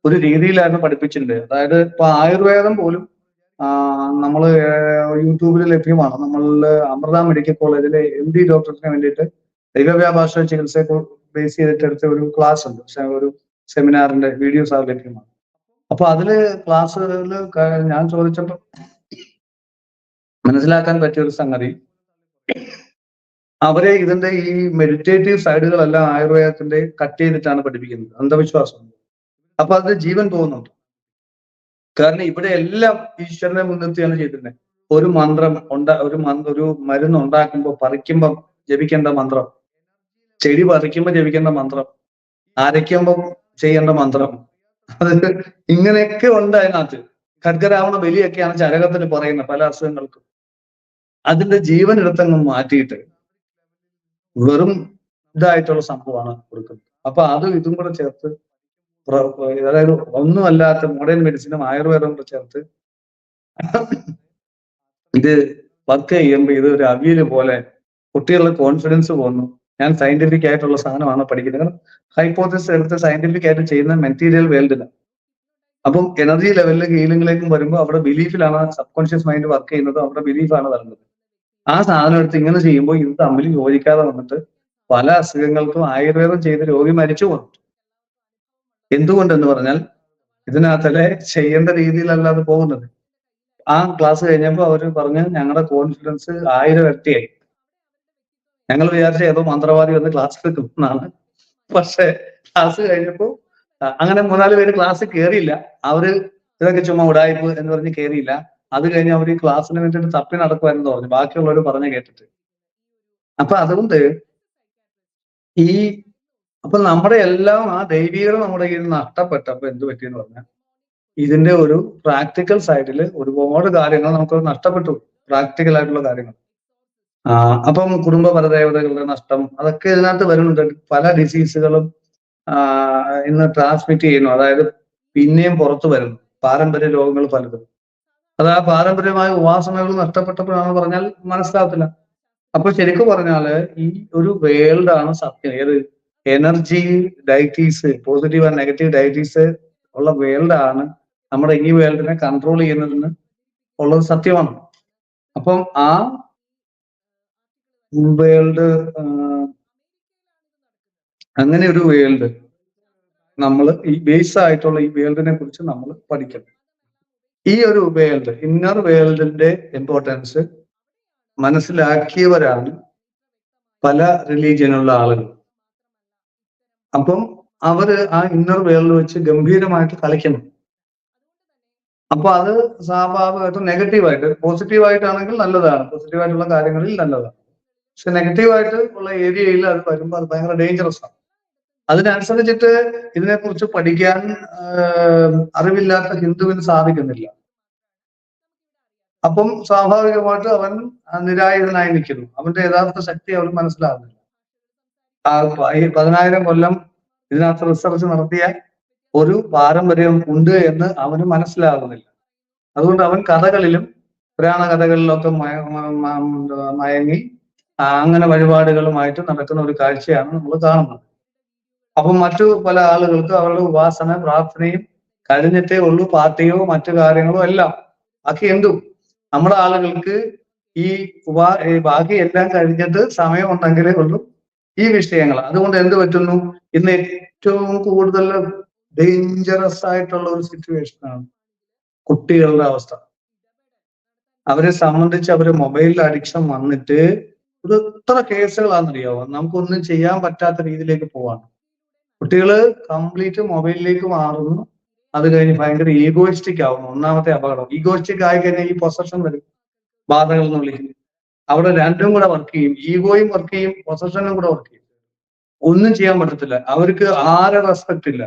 ഒരു രീതിയിലായിരുന്നു പഠിപ്പിച്ചിട്ടുണ്ട്. അതായത് ഇപ്പൊ ആയുർവേദം പോലും നമ്മൾ യൂട്യൂബിൽ ലഭ്യമാണ്. നമ്മളുടെ അമൃത മെഡിക്കൽ കോളേജിലെ MD ഡോക്ടേഴ്സിന് വേണ്ടിയിട്ട് ദൈവവ്യാഭാഷ ചികിത്സയെ ബേസ് ചെയ്തിട്ട് എടുത്ത ഒരു ക്ലാസ് ഉണ്ട്. ഒരു സെമിനാറിന്റെ വീഡിയോസ് അത് ലഭ്യമാണ്. അപ്പൊ അതില് ക്ലാസ്സുകളിൽ ഞാൻ ചോദിച്ചപ്പോൾ മനസ്സിലാക്കാൻ പറ്റിയ ഒരു സംഗതി, അവരെ ഇതിന്റെ ഈ മെഡിറ്റേറ്റീവ് സൈഡുകളെല്ലാം ആയുർവേദത്തിന്റെ കട്ട് ചെയ്തിട്ടാണ് പഠിപ്പിക്കുന്നത്. അന്ധവിശ്വാസം. അപ്പൊ അത് ജീവൻ പോകുന്നുണ്ട്. കാരണം ഇവിടെ എല്ലാം ഈശ്വരനെ മുൻനിർത്തിയാണ് ചെയ്തിരുന്നത്. ഒരു മന്ത്രം ഒരു മരുന്ന് ഉണ്ടാക്കുമ്പോൾ പറിക്കുമ്പം ജപിക്കേണ്ട മന്ത്രം, ചെടി പറിക്കുമ്പോൾ ജപിക്കേണ്ട മന്ത്രം, അരയ്ക്കുമ്പം ചെയ്യേണ്ട മന്ത്രം, അത് ഇങ്ങനെയൊക്കെ ഉണ്ട് അതിനകത്ത്. ഖഡ്ഗരാവണ ബലിയൊക്കെയാണ് ചരകത്തിന് പറയുന്നത് പല അസുഖങ്ങൾക്കും. അതിന്റെ ജീവൻ എടുത്തങ്ങ് മാറ്റിയിട്ട് വെറും ഇതായിട്ടുള്ള സംഭവമാണ് കൊടുക്കുന്നത്. അപ്പൊ ഇതും കൂടെ ചേർത്ത്, അതായത് ഒന്നുമല്ലാത്ത മോഡേൺ മെഡിസിനും ആയുർവേദവും കൂടെ ചേർത്ത് ഇത് വർക്ക് ചെയ്യുമ്പോൾ ഇത് ഒരു അവിയല് പോലെ കുട്ടികളുടെ കോൺഫിഡൻസ് പോകുന്നു. ഞാൻ സയന്റിഫിക് ആയിട്ടുള്ള സാധനമാണ് പഠിക്കുന്നത്. ഹൈപ്പോത്തസിസ് എടുത്ത് സയന്റിഫിക് ആയിട്ട് ചെയ്യുന്ന മെറ്റീരിയൽ വേൾഡിലാണ്. അപ്പം എനർജി ലെവലിൽ ഹീലിംഗിലേക്കും വരുമ്പോൾ അവിടെ ബിലീഫിലാണ് സബ് കോൺഷ്യസ് മൈൻഡ് വർക്ക് ചെയ്യുന്നത്. അവിടെ ബിലീഫാണ് വരുന്നത്. ആ സാധനം എടുത്ത് ഇങ്ങനെ ചെയ്യുമ്പോൾ ഇത് തമ്മിൽ യോജിക്കാതെ വന്നിട്ട് പല അസുഖങ്ങൾക്കും ആയുർവേദം ചെയ്ത് രോഗി മരിച്ചു പോകുന്നു. എന്തുകൊണ്ടെന്ന് പറഞ്ഞാൽ ഇതിനകത്തല്ലേ ചെയ്യേണ്ട രീതിയിലല്ല അത് പോകുന്നത്. ആ ക്ലാസ് കഴിഞ്ഞപ്പോൾ അവർ പറഞ്ഞ് ഞങ്ങളുടെ കോൺഫിഡൻസ് 1000 ഇരട്ടിയായി. ഞങ്ങൾ വിചാരിച്ച ഏതോ മന്ത്രവാദി വന്ന് ക്ലാസ് എടുക്കുമെന്നാണ്. പക്ഷെ ക്ലാസ് കഴിഞ്ഞപ്പോൾ അങ്ങനെ 3-4 പേര് ക്ലാസ് കയറിയില്ല. അവര് ഇതൊക്കെ ചുമ്മാ ഉടായ്പ് എന്ന് പറഞ്ഞ് കയറിയില്ല. അത് കഴിഞ്ഞ് അവർ ഈ ക്ലാസ്സിന് വേണ്ടിയിട്ട് തപ്പി നടക്കുമായിരുന്നു പറഞ്ഞു, ബാക്കിയുള്ളവർ പറഞ്ഞു കേട്ടിട്ട്. അപ്പൊ അതുകൊണ്ട് അപ്പൊ നമ്മുടെ എല്ലാം ആ ദൈവീകത നമ്മുടെ കയ്യിൽ നിന്ന് നഷ്ടപ്പെട്ടപ്പോ എന്ത് പറ്റിയെന്ന് പറഞ്ഞാൽ ഇതിന്റെ ഒരു പ്രാക്ടിക്കൽ സൈഡിൽ ഒരുപാട് കാര്യങ്ങൾ നമുക്ക് നഷ്ടപ്പെട്ടു. പ്രാക്ടിക്കൽ ആയിട്ടുള്ള കാര്യങ്ങൾ. അപ്പം കുടുംബ പരദേവതകളുടെ നഷ്ടം അതൊക്കെ ഇതിനകത്ത് വരുന്നുണ്ട്. പല ഡിസീസുകളും ഇന്ന് ട്രാൻസ്മിറ്റ് ചെയ്യുന്നു. അതായത് പിന്നെയും പുറത്തു വരുന്നു പാരമ്പര്യ രോഗങ്ങൾ പലതും. അത് ആ പാരമ്പര്യമായ ഉപാസനകൾ നഷ്ടപ്പെട്ടപ്പോഴാണെന്ന് പറഞ്ഞാൽ മനസ്സിലാവത്തില്ല. അപ്പൊ ശരിക്കും പറഞ്ഞാല് ഈ ഒരു വേൾഡാണ് സത്യം. ഏത് energy deities, positive and negative deities ഉള്ള വേൾഡാണ് നമ്മുടെ ഈ വേൾഡിനെ കൺട്രോൾ ചെയ്യുന്നതെന്ന് ഉള്ളത് സത്യമാണ്. അപ്പം ആ വേൾഡ്, അങ്ങനെ ഒരു വേൾഡ് നമ്മൾ ഈ ബേസ് ആയിട്ടുള്ള ഈ വേൾഡിനെ കുറിച്ച് നമ്മൾ പഠിക്കണം. ഈ ഒരു വേൾഡ്, ഇന്നർ വേൾഡിന്റെ ഇമ്പോർട്ടൻസ് മനസ്സിലാക്കിയവരാണ് പല റിലീജിയനുള്ള ആളുകൾ. അപ്പം അവര് ആ ഇന്നർ വേൾഡ് വെച്ച് ഗംഭീരമായിട്ട് കളിക്കണം. അപ്പൊ അത് സ്വാഭാവികമായിട്ടും നെഗറ്റീവായിട്ട്, പോസിറ്റീവായിട്ടാണെങ്കിൽ നല്ലതാണ്, പോസിറ്റീവായിട്ടുള്ള കാര്യങ്ങളിൽ നല്ലതാണ്. പക്ഷെ നെഗറ്റീവായിട്ട് ഉള്ള ഏരിയയിൽ അത് വരുമ്പോൾ അത് ഭയങ്കര ഡേഞ്ചറസ് ആണ്. അതിനനുസരിച്ചിട്ട് ഇതിനെക്കുറിച്ച് പഠിക്കാൻ അറിവില്ലാത്ത ഹിന്ദുവിന് സാധിക്കുന്നില്ല. അപ്പം സ്വാഭാവികമായിട്ട് അവൻ നിരായുധനായി നിൽക്കുന്നു. അവന്റെ യഥാർത്ഥ ശക്തി അവൻ മനസ്സിലാകുന്നില്ല. ഈ 10,000 കൊല്ലം ഇതിനകത്ത് റിസർച്ച് നടത്തിയ ഒരു പാരമ്പര്യം ഉണ്ട് എന്ന് അവന് മനസ്സിലാകുന്നില്ല. അതുകൊണ്ട് അവൻ കഥകളിലും പുരാണ കഥകളിലൊക്കെ മയങ്ങി അങ്ങനെ വഴിപാടുകളുമായിട്ട് നടക്കുന്ന ഒരു കാഴ്ചയാണ് നമ്മൾ കാണുന്നത്. അപ്പം മറ്റു പല ആളുകൾക്ക് അവരുടെ ഉപാസന പ്രാർത്ഥനയും കഴിഞ്ഞിട്ടേ ഉള്ളൂ പാർട്ടിയോ മറ്റു കാര്യങ്ങളോ എല്ലാം. ബാക്കി എന്തും നമ്മുടെ ആളുകൾക്ക് ഈ ബാക്കി എല്ലാം കഴിഞ്ഞിട്ട് സമയമുണ്ടെങ്കിലേ ഉള്ളൂ ഈ വിഷയങ്ങൾ. അതുകൊണ്ട് എന്ത് പറ്റുന്നു, ഇന്ന് ഏറ്റവും കൂടുതൽ ഡേഞ്ചറസ് ആയിട്ടുള്ള ഒരു സിറ്റുവേഷനാണ് കുട്ടികളുടെ അവസ്ഥ. അവരെ സംബന്ധിച്ച് അവര് മൊബൈലിൽ അഡിക്ഷൻ വന്നിട്ട് ഇത് എത്ര കേസുകളാണെന്നറിയാവോ? നമുക്കൊന്നും ചെയ്യാൻ പറ്റാത്ത രീതിയിലേക്ക് പോവാണ്. കുട്ടികള് കംപ്ലീറ്റ് മൊബൈലിലേക്ക് മാറുന്നു. അത് കഴിഞ്ഞ് ഭയങ്കര ഈഗോയിസ്റ്റിക് ആവുന്നു. ഒന്നാമത്തെ അപകടം ഈഗോയിസ്റ്റിക് ആയി കഴിഞ്ഞാൽ ഈ പൊസഷൻ വരും, ബാധകൾ എന്ന് വിളിക്കുന്നു. അവിടെ രണ്ടും കൂടെ വർക്ക് ചെയ്യും, ഈഗോയും വർക്ക് ചെയ്യും, പൊസഷനും കൂടെ വർക്ക് ചെയ്യും. ഒന്നും ചെയ്യാൻ പറ്റത്തില്ല. അവർക്ക് ആരെ റെസ്പെക്ട് ഇല്ല.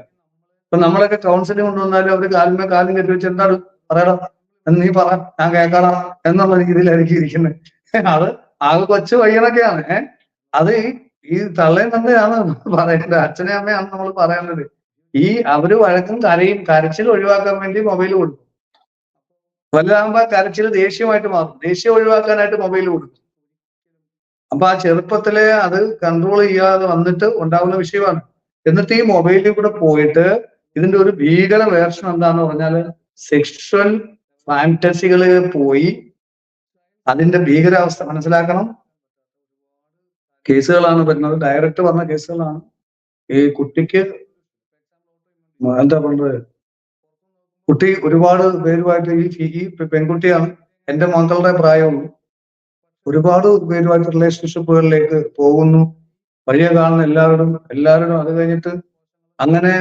ഇപ്പൊ നമ്മളൊക്കെ കൗൺസിലിംഗ് കൊണ്ടുവന്നാലും അവര് കാലും കെട്ടി വെച്ച് എന്താണ് പറയണം, നീ പറ ഞാൻ കേൾക്കണം എന്നുള്ള രീതിയിലായിരിക്കും ഇരിക്കുന്നത്. അത് ആകെ കൊച്ചു പയ്യനൊക്കെയാണ്. അത് ഈ തള്ളയും തന്നെയാണ് പറയേണ്ടത്, അച്ഛനെ അമ്മയാണ് നമ്മൾ പറയേണ്ടത്. ഈ അവര് വഴക്കും കരയും, കരച്ചിൽ ഒഴിവാക്കാൻ വേണ്ടി മൊബൈൽ കൊടുക്കും. വലുതാകുമ്പോ കരച്ചിൽ ദേഷ്യമായിട്ട് മാറും, ദേഷ്യം ഒഴിവാക്കാനായിട്ട് മൊബൈൽ കൊടുക്കും. അപ്പൊ ആ ചെറുപ്പത്തിലെ അത് കൺട്രോൾ ചെയ്യാതെ വന്നിട്ട് ഉണ്ടാകുന്ന വിഷയമാണ്. എന്നിട്ട് ഈ മൊബൈലിൽ കൂടെ പോയിട്ട് ഇതിന്റെ ഒരു ഭീകര വേർഷൻ എന്താന്ന് പറഞ്ഞാല് സെക്ഷൽ ഫാന്റസികളിൽ പോയി അതിന്റെ ഭീകരാവസ്ഥ മനസ്സിലാക്കണം. കേസുകളാണ് വരുന്നത്, ഡയറക്റ്റ് പറഞ്ഞ കേസുകളാണ്. ഈ കുട്ടിക്ക് എന്താ പറയുന്നത്, കുട്ടി ഒരുപാട് പേരുമായിട്ട് ഈ പെൺകുട്ടിയാണ്, എന്റെ മക്കളുടെ പ്രായമുള്ളൂ, ഒരുപാട് പേരുമായിട്ട് റിലേഷൻഷിപ്പുകളിലേക്ക് പോകുന്നു. വഴിയെ കാണുന്ന എല്ലാവരും അത് കഴിഞ്ഞിട്ട് അങ്ങനെ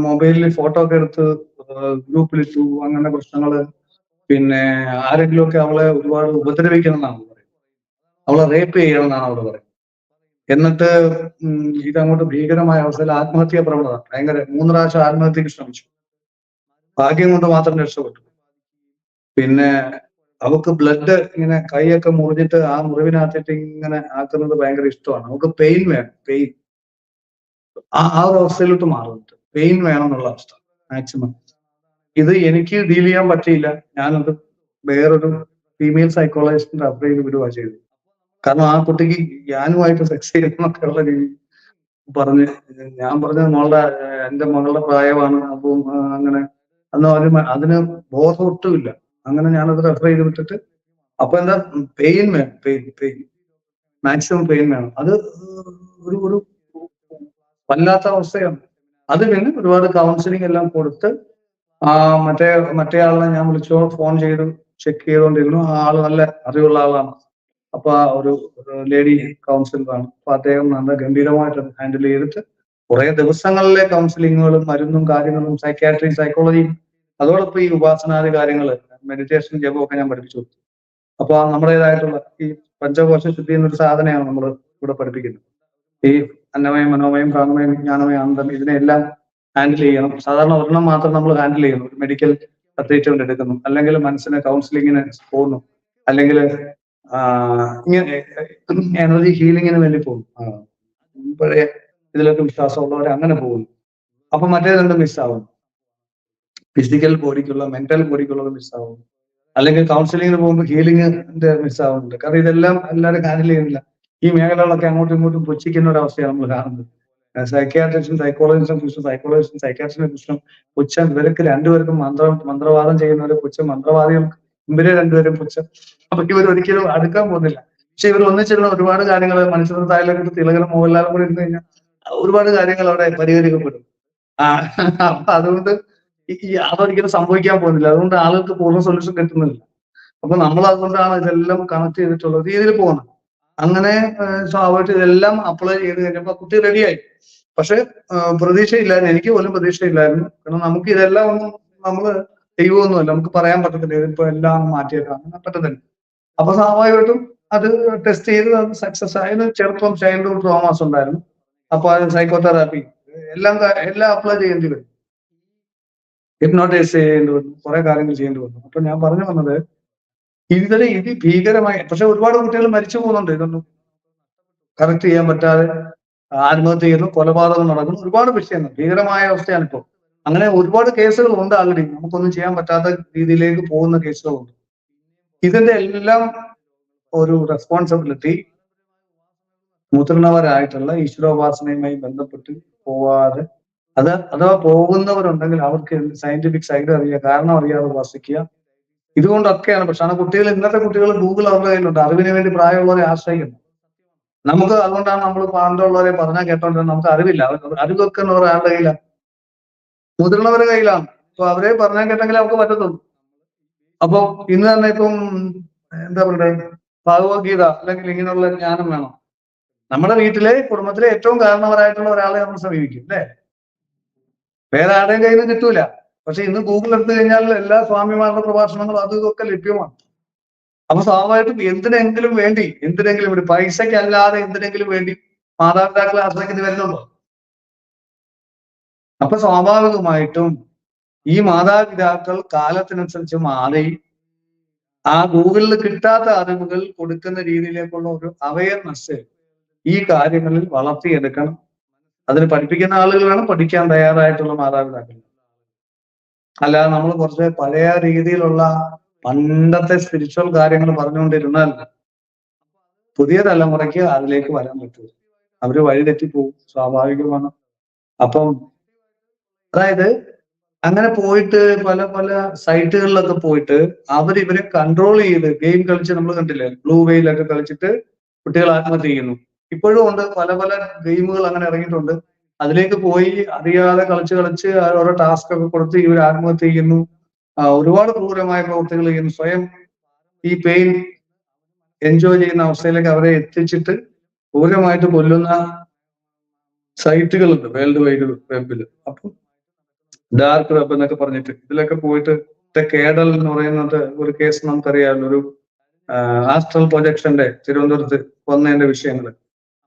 മൊബൈലിൽ ഫോട്ടോ ഒക്കെ എടുത്ത് ഗ്രൂപ്പിലിട്ടു, അങ്ങനെ പ്രശ്നങ്ങള്. പിന്നെ ആരെങ്കിലുമൊക്കെ അവളെ ഒരുപാട് ഉപദ്രവിക്കണമെന്നാണ് പറയുന്നത്, അവളെ റേപ്പ് ചെയ്യണമെന്നാണ് അവള് പറയുന്നത്. എന്നിട്ട് ഇതങ്ങോട്ട് ഭീകരമായ അവസ്ഥയിൽ ആത്മഹത്യാ പ്രവണത ഭയങ്കര. 3 പ്രാവശ്യം ആത്മഹത്യക്ക് ശ്രമിച്ചു, ഭാഗ്യം കൊണ്ട് മാത്രം രക്ഷപ്പെട്ടു. പിന്നെ അവക്ക് ബ്ലഡ് ഇങ്ങനെ കൈയൊക്കെ മുറിഞ്ഞിട്ട് ആ മുറിവിനകത്തിട്ട് ഇങ്ങനെ ആക്കുന്നത് ഭയങ്കര ഇഷ്ടമാണ്. നമുക്ക് പെയിൻ വേണം, പെയിൻ ആ ഒരു അവസ്ഥയിലോട്ട് മാറുന്നുണ്ട്. പെയിൻ വേണം എന്നുള്ള അവസ്ഥ മാക്സിമം. ഇത് എനിക്ക് ഡീൽ ചെയ്യാൻ പറ്റിയില്ല, ഞാനത് വേറൊരു ഫീമെയിൽ സൈക്കോളജിസ്റ്റിന്റെ റെഫർ ചെയ്ത് വിടുക ചെയ്തു. കാരണം ആ കുട്ടിക്ക് ഞാനുമായിട്ട് സെക്സ് ചെയ്യുന്നൊക്കെ ഉള്ള രീതി പറഞ്ഞ്, ഞാൻ പറഞ്ഞത് എന്റെ മകളുടെ പ്രായമാണ്, അപ്പം അങ്ങനെ അന്ന് അതിന് ബോധം ഒട്ടുമില്ല. അങ്ങനെ ഞാനത് റെഫർ ചെയ്ത് വിട്ടിട്ട്, അപ്പൊ എന്താ പെയിൻ വേണം, പെയിൻ മാക്സിമം പെയിൻ വേണം. അത് ഒരു വല്ലാത്ത അവസ്ഥയാണ്. അത് പിന്നെ ഒരുപാട് കൗൺസിലിംഗ് എല്ലാം കൊടുത്ത് മറ്റേ ആളിനെ ഞാൻ ഫോൺ ചെയ്ത് ചെക്ക് ചെയ്തുകൊണ്ടിരുന്നു. ആ ആള് നല്ല അറിവുള്ള ആളാണ്. അപ്പൊ ആ ഒരു ലേഡി കൗൺസിലറാണ്. അപ്പൊ അദ്ദേഹം നല്ല ഗംഭീരമായിട്ട് ഹാൻഡിൽ ചെയ്തിട്ട് കുറെ ദിവസങ്ങളിലെ കൗൺസിലിങ്ങുകളും മരുന്നും കാര്യങ്ങളും സൈക്യാട്രി സൈക്കോളജിയും അതോടൊപ്പം ഈ ഉപാസനാദി കാര്യങ്ങള് മെഡിറ്റേഷൻ ജപമൊക്കെ ഞാൻ പഠിപ്പിച്ചു കൊടുത്തു. അപ്പൊ നമ്മുടേതായിട്ടുള്ള ഈ പഞ്ചകോശ ശുദ്ധി എന്നൊരു സാധനമാണ് നമ്മൾ ഇവിടെ പഠിപ്പിക്കുന്നത്. ഈ അന്നമയം മനോമയം പ്രാണമയം വിജ്ഞാനമയം ആനന്ദം ഇതിനെല്ലാം ഹാൻഡിൽ ചെയ്യണം. സാധാരണ ഒരെണ്ണം മാത്രം നമ്മൾ ഹാൻഡിൽ ചെയ്യുന്നു, മെഡിക്കൽ ട്രീറ്റ്മെന്റ് എടുക്കുന്നു, അല്ലെങ്കിൽ മനസ്സിന് കൗൺസിലിങ്ങിന് പോകുന്നു, അല്ലെങ്കിൽ ഇങ്ങനെ എനർജി ഹീലിങ്ങിന് വേണ്ടി പോകും. പഴയ ഇതിലൊക്കെ വിശ്വാസമുള്ളവർ അങ്ങനെ പോകുന്നു. അപ്പൊ മറ്റേ രണ്ടും മിസ്സാവുന്നു, ഫിസിക്കൽ ബോഡിക്കുള്ള മെന്റൽ ബോഡിക്കുള്ളത് മിസ്സാവുന്നു, അല്ലെങ്കിൽ കൗൺസിലിങ്ങിന് പോകുമ്പോൾ ഹീലിംഗിന്റെ മിസ്സാവുന്നുണ്ട്. കാരണം ഇതെല്ലാം എല്ലാവരും ഹാൻഡിൽ ചെയ്യുന്നില്ല. ഈ മേഖലകളൊക്കെ അങ്ങോട്ടും ഇങ്ങോട്ടും പുച്ഛിക്കുന്ന ഒരു അവസ്ഥയാണ് നമ്മൾ കാണുന്നത്. സൈക്യാട്രിസ്റ്റും സൈക്കോളജിസ്റ്റും പുച്ഛം, സൈക്കോളജിസ്റ്റും സൈക്യാട്രിസ്റ്റിനെ പുച്ഛം, പുച്ഛം. ഇവർക്ക് രണ്ടുപേർക്കും മന്ത്രവാദം ചെയ്യുന്നവരെ പുച്ഛം, മന്ത്രവാദികൾ ഇവരെ രണ്ടുപേരും പുച്ഛം. അപ്പൊ ഇവർ ഒരിക്കലും അടുക്കാൻ പോകുന്നില്ല. പക്ഷെ ഇവർ ഒന്നിച്ചിരുന്ന ഒരുപാട് കാര്യങ്ങൾ മനുഷ്യർത്തായാലും തിലകനും മോഹൻലാലും കൂടി ഇരുന്ന് കഴിഞ്ഞാൽ ഒരുപാട് കാര്യങ്ങൾ അവിടെ പരിഹരിക്കപ്പെടും. അപ്പൊ അതുകൊണ്ട് അതൊരിക്കലും സംഭവിക്കാൻ പോകുന്നില്ല. അതുകൊണ്ട് ആളുകൾക്ക് പൂർണ്ണ സൊല്യൂഷൻ കിട്ടുന്നില്ല. അപ്പൊ നമ്മൾ അതുകൊണ്ടാണ് ഇതെല്ലാം കണക്ട് ചെയ്തിട്ടുള്ള രീതിയിൽ പോകുന്നത്. അങ്ങനെ സ്വാഭാവികമായിട്ട് ഇതെല്ലാം അപ്ലൈ ചെയ്ത് കഴിഞ്ഞപ്പോ കുട്ടി റെഡിയായി. പക്ഷെ പ്രതീക്ഷയില്ലായിരുന്നു, എനിക്ക് പോലും പ്രതീക്ഷയില്ലായിരുന്നു. കാരണം നമുക്ക് ഇതെല്ലാം ഒന്നും നമ്മള് ചെയ്യുമൊന്നുമല്ല, നമുക്ക് പറയാൻ പറ്റത്തില്ല ഇതിപ്പോ എല്ലാം മാറ്റിയേക്കാം, അങ്ങനെ പറ്റത്തില്ല. അപ്പൊ സ്വാഭാവികമായിട്ടും അത് ടെസ്റ്റ് ചെയ്ത് അത് സക്സസ് ആയത്. ചെറുപ്പം ചൈൽഡ്ഹുഡ് ട്രോമാസ് ഉണ്ടായിരുന്നു, അപ്പൊ അത് സൈക്കോതെറാപ്പി എല്ലാം അപ്ലൈ ചെയ്യേണ്ടി വരും. ഹിപ്നോട്ടൈസ് ചെയ്യേണ്ടി വന്നു, കുറെ കാര്യങ്ങൾ ചെയ്യേണ്ടി വന്നു. അപ്പൊ ഞാൻ പറഞ്ഞു വന്നത് ഇത് ഭീകരമായി, പക്ഷെ ഒരുപാട് കുട്ടികൾ മരിച്ചു പോകുന്നുണ്ട്. ഇതൊന്നും കറക്റ്റ് ചെയ്യാൻ പറ്റാതെ ആത്മഹത്യ ചെയ്യുന്നു, കൊലപാതകം നടക്കുന്നു, ഒരുപാട് വിഷയങ്ങൾ, ഭീകരമായ അവസ്ഥയാണ് ഇപ്പോൾ. അങ്ങനെ ഒരുപാട് കേസുകൾ ഉണ്ട് ആൾറെഡി. നമുക്കൊന്നും ചെയ്യാൻ പറ്റാത്ത രീതിയിലേക്ക് പോകുന്ന കേസുകളുണ്ട്. ഇതിന്റെ എല്ലാം ഒരു റെസ്പോൺസിബിലിറ്റി മുതിർന്നവരായിട്ടുള്ള ഈശ്വരോപാസനയുമായി ബന്ധപ്പെട്ട് പോവാതെ, അഥവാ പോകുന്നവരുണ്ടെങ്കിൽ അവർക്ക് സയന്റിഫിക് സൈഡ് അറിയുക, കാരണം അറിയാതെ ഉപാസിക്കുക. ഇതുകൊണ്ടൊക്കെയാണ് പ്രശ്നം. കുട്ടികൾ, ഇന്നത്തെ കുട്ടികൾ ഗൂഗിൾ അവരുടെ കയ്യിലുണ്ട്, അറിവിന് വേണ്ടി പ്രായമുള്ളവരെ ആശ്രയിക്കുന്നു. നമുക്ക് അതുകൊണ്ടാണ് നമ്മൾ പണ്ടുള്ളവരെ പറഞ്ഞാൽ കേട്ടോണ്ടിരുന്നത്. നമുക്ക് അറിവില്ല, അറിവൊക്കെ ഒരാളുടെ കയ്യിലാണ്, മുതിർന്നവരുടെ കയ്യിലാണ്. അപ്പൊ അവരെ പറഞ്ഞാൽ കേട്ടെങ്കിൽ അവർക്ക് പറ്റത്തുള്ളൂ. അപ്പൊ ഇന്ന് തന്നെ ഇപ്പം എന്താ പറയുക, ഭഗവത്ഗീത അല്ലെങ്കിൽ ഇങ്ങനെയുള്ള ജ്ഞാനം വേണം. നമ്മുടെ വീട്ടിലെ കുടുംബത്തിലെ ഏറ്റവും കാരണവരായിട്ടുള്ള ഒരാളെ നമ്മൾ സമീപിക്കും, അല്ലേ? വേറെ ആരുടെയും കയ്യിൽ നിന്ന് കിട്ടൂല. പക്ഷെ ഇന്ന് ഗൂഗിൾ എടുത്തു കഴിഞ്ഞാൽ എല്ലാ സ്വാമിമാരുടെ പ്രഭാഷണങ്ങളും അതും ഇതൊക്കെ ലഭ്യമാണ്. അപ്പൊ സ്വാഭാവികമായിട്ടും എന്തിനെങ്കിലും ഒരു പൈസയ്ക്ക് അല്ലാതെ എന്തിനെങ്കിലും വേണ്ടി മാതാപിതാക്കളെ ആശ്രയിക്കുന്നത് വരുന്നുണ്ടോ? അപ്പൊ സ്വാഭാവികമായിട്ടും ഈ മാതാപിതാക്കൾ കാലത്തിനനുസരിച്ച് മാറി ആ ഗൂഗിളിൽ കിട്ടാത്ത അറിവുകൾ കൊടുക്കുന്ന രീതിയിലേക്കുള്ള ഒരു അവയർനെസ് ഈ കാര്യങ്ങളിൽ വളർത്തിയെടുക്കണം. അതിന് പഠിപ്പിക്കുന്ന ആളുകൾ വേണം, പഠിക്കാൻ തയ്യാറായിട്ടുള്ള മാതാപിതാക്കൾ. അല്ലാതെ നമ്മൾ കുറച്ച് പഴയ രീതിയിലുള്ള പണ്ടത്തെ സ്പിരിച്വൽ കാര്യങ്ങൾ പറഞ്ഞുകൊണ്ടിരുന്നാൽ പുതിയ തലമുറയ്ക്ക് അതിലേക്ക് വരാൻ പറ്റും. അവര് വഴി തെറ്റിപ്പോവും, സ്വാഭാവികമാണ്. അപ്പം അതായത് അങ്ങനെ പോയിട്ട് പല സൈറ്റുകളിലൊക്കെ പോയിട്ട് ഇവരെ കൺട്രോൾ ചെയ്ത് ഗെയിം കളിച്ച്, നമ്മൾ കണ്ടില്ലേ, ബ്ലൂ വെയിലൊക്കെ കളിച്ചിട്ട് കുട്ടികൾ ആത്മഹത്യ ചെയ്യുന്നു. ഇപ്പോഴും ഉണ്ട്, പല ഗെയിമുകൾ അങ്ങനെ ഇറങ്ങിയിട്ടുണ്ട്. അതിലേക്ക് പോയി അറിയാതെ കളിച്ച് ഓരോ ടാസ്ക് ഒക്കെ കൊടുത്ത് ഇവർ ആത്മഹത്യ ചെയ്യുന്നു. ഒരുപാട് ക്രൂരമായ പ്രവൃത്തികൾ ചെയ്യുന്നു. സ്വയം ഈ പെയിൻ എൻജോയ് ചെയ്യുന്ന അവസ്ഥയിലേക്ക് അവരെ എത്തിച്ചിട്ട് ക്രൂരമായിട്ട് കൊല്ലുന്ന സൈറ്റുകളുണ്ട് വേൾഡ് വൈഡ് വെബിൽ. അപ്പം ഡാർക്ക് വെബ് എന്നൊക്കെ പറഞ്ഞിട്ട് ഇതിലൊക്കെ പോയിട്ട് കേഡൽ എന്ന് പറയുന്നത് ഒരു കേസ് നമുക്കറിയാമല്ലോ, ഒരു ആസ്ട്രൽ പ്രൊജക്ഷന്റെ തിരുവനന്തപുരത്ത് വന്നതിന്റെ വിഷയങ്ങൾ.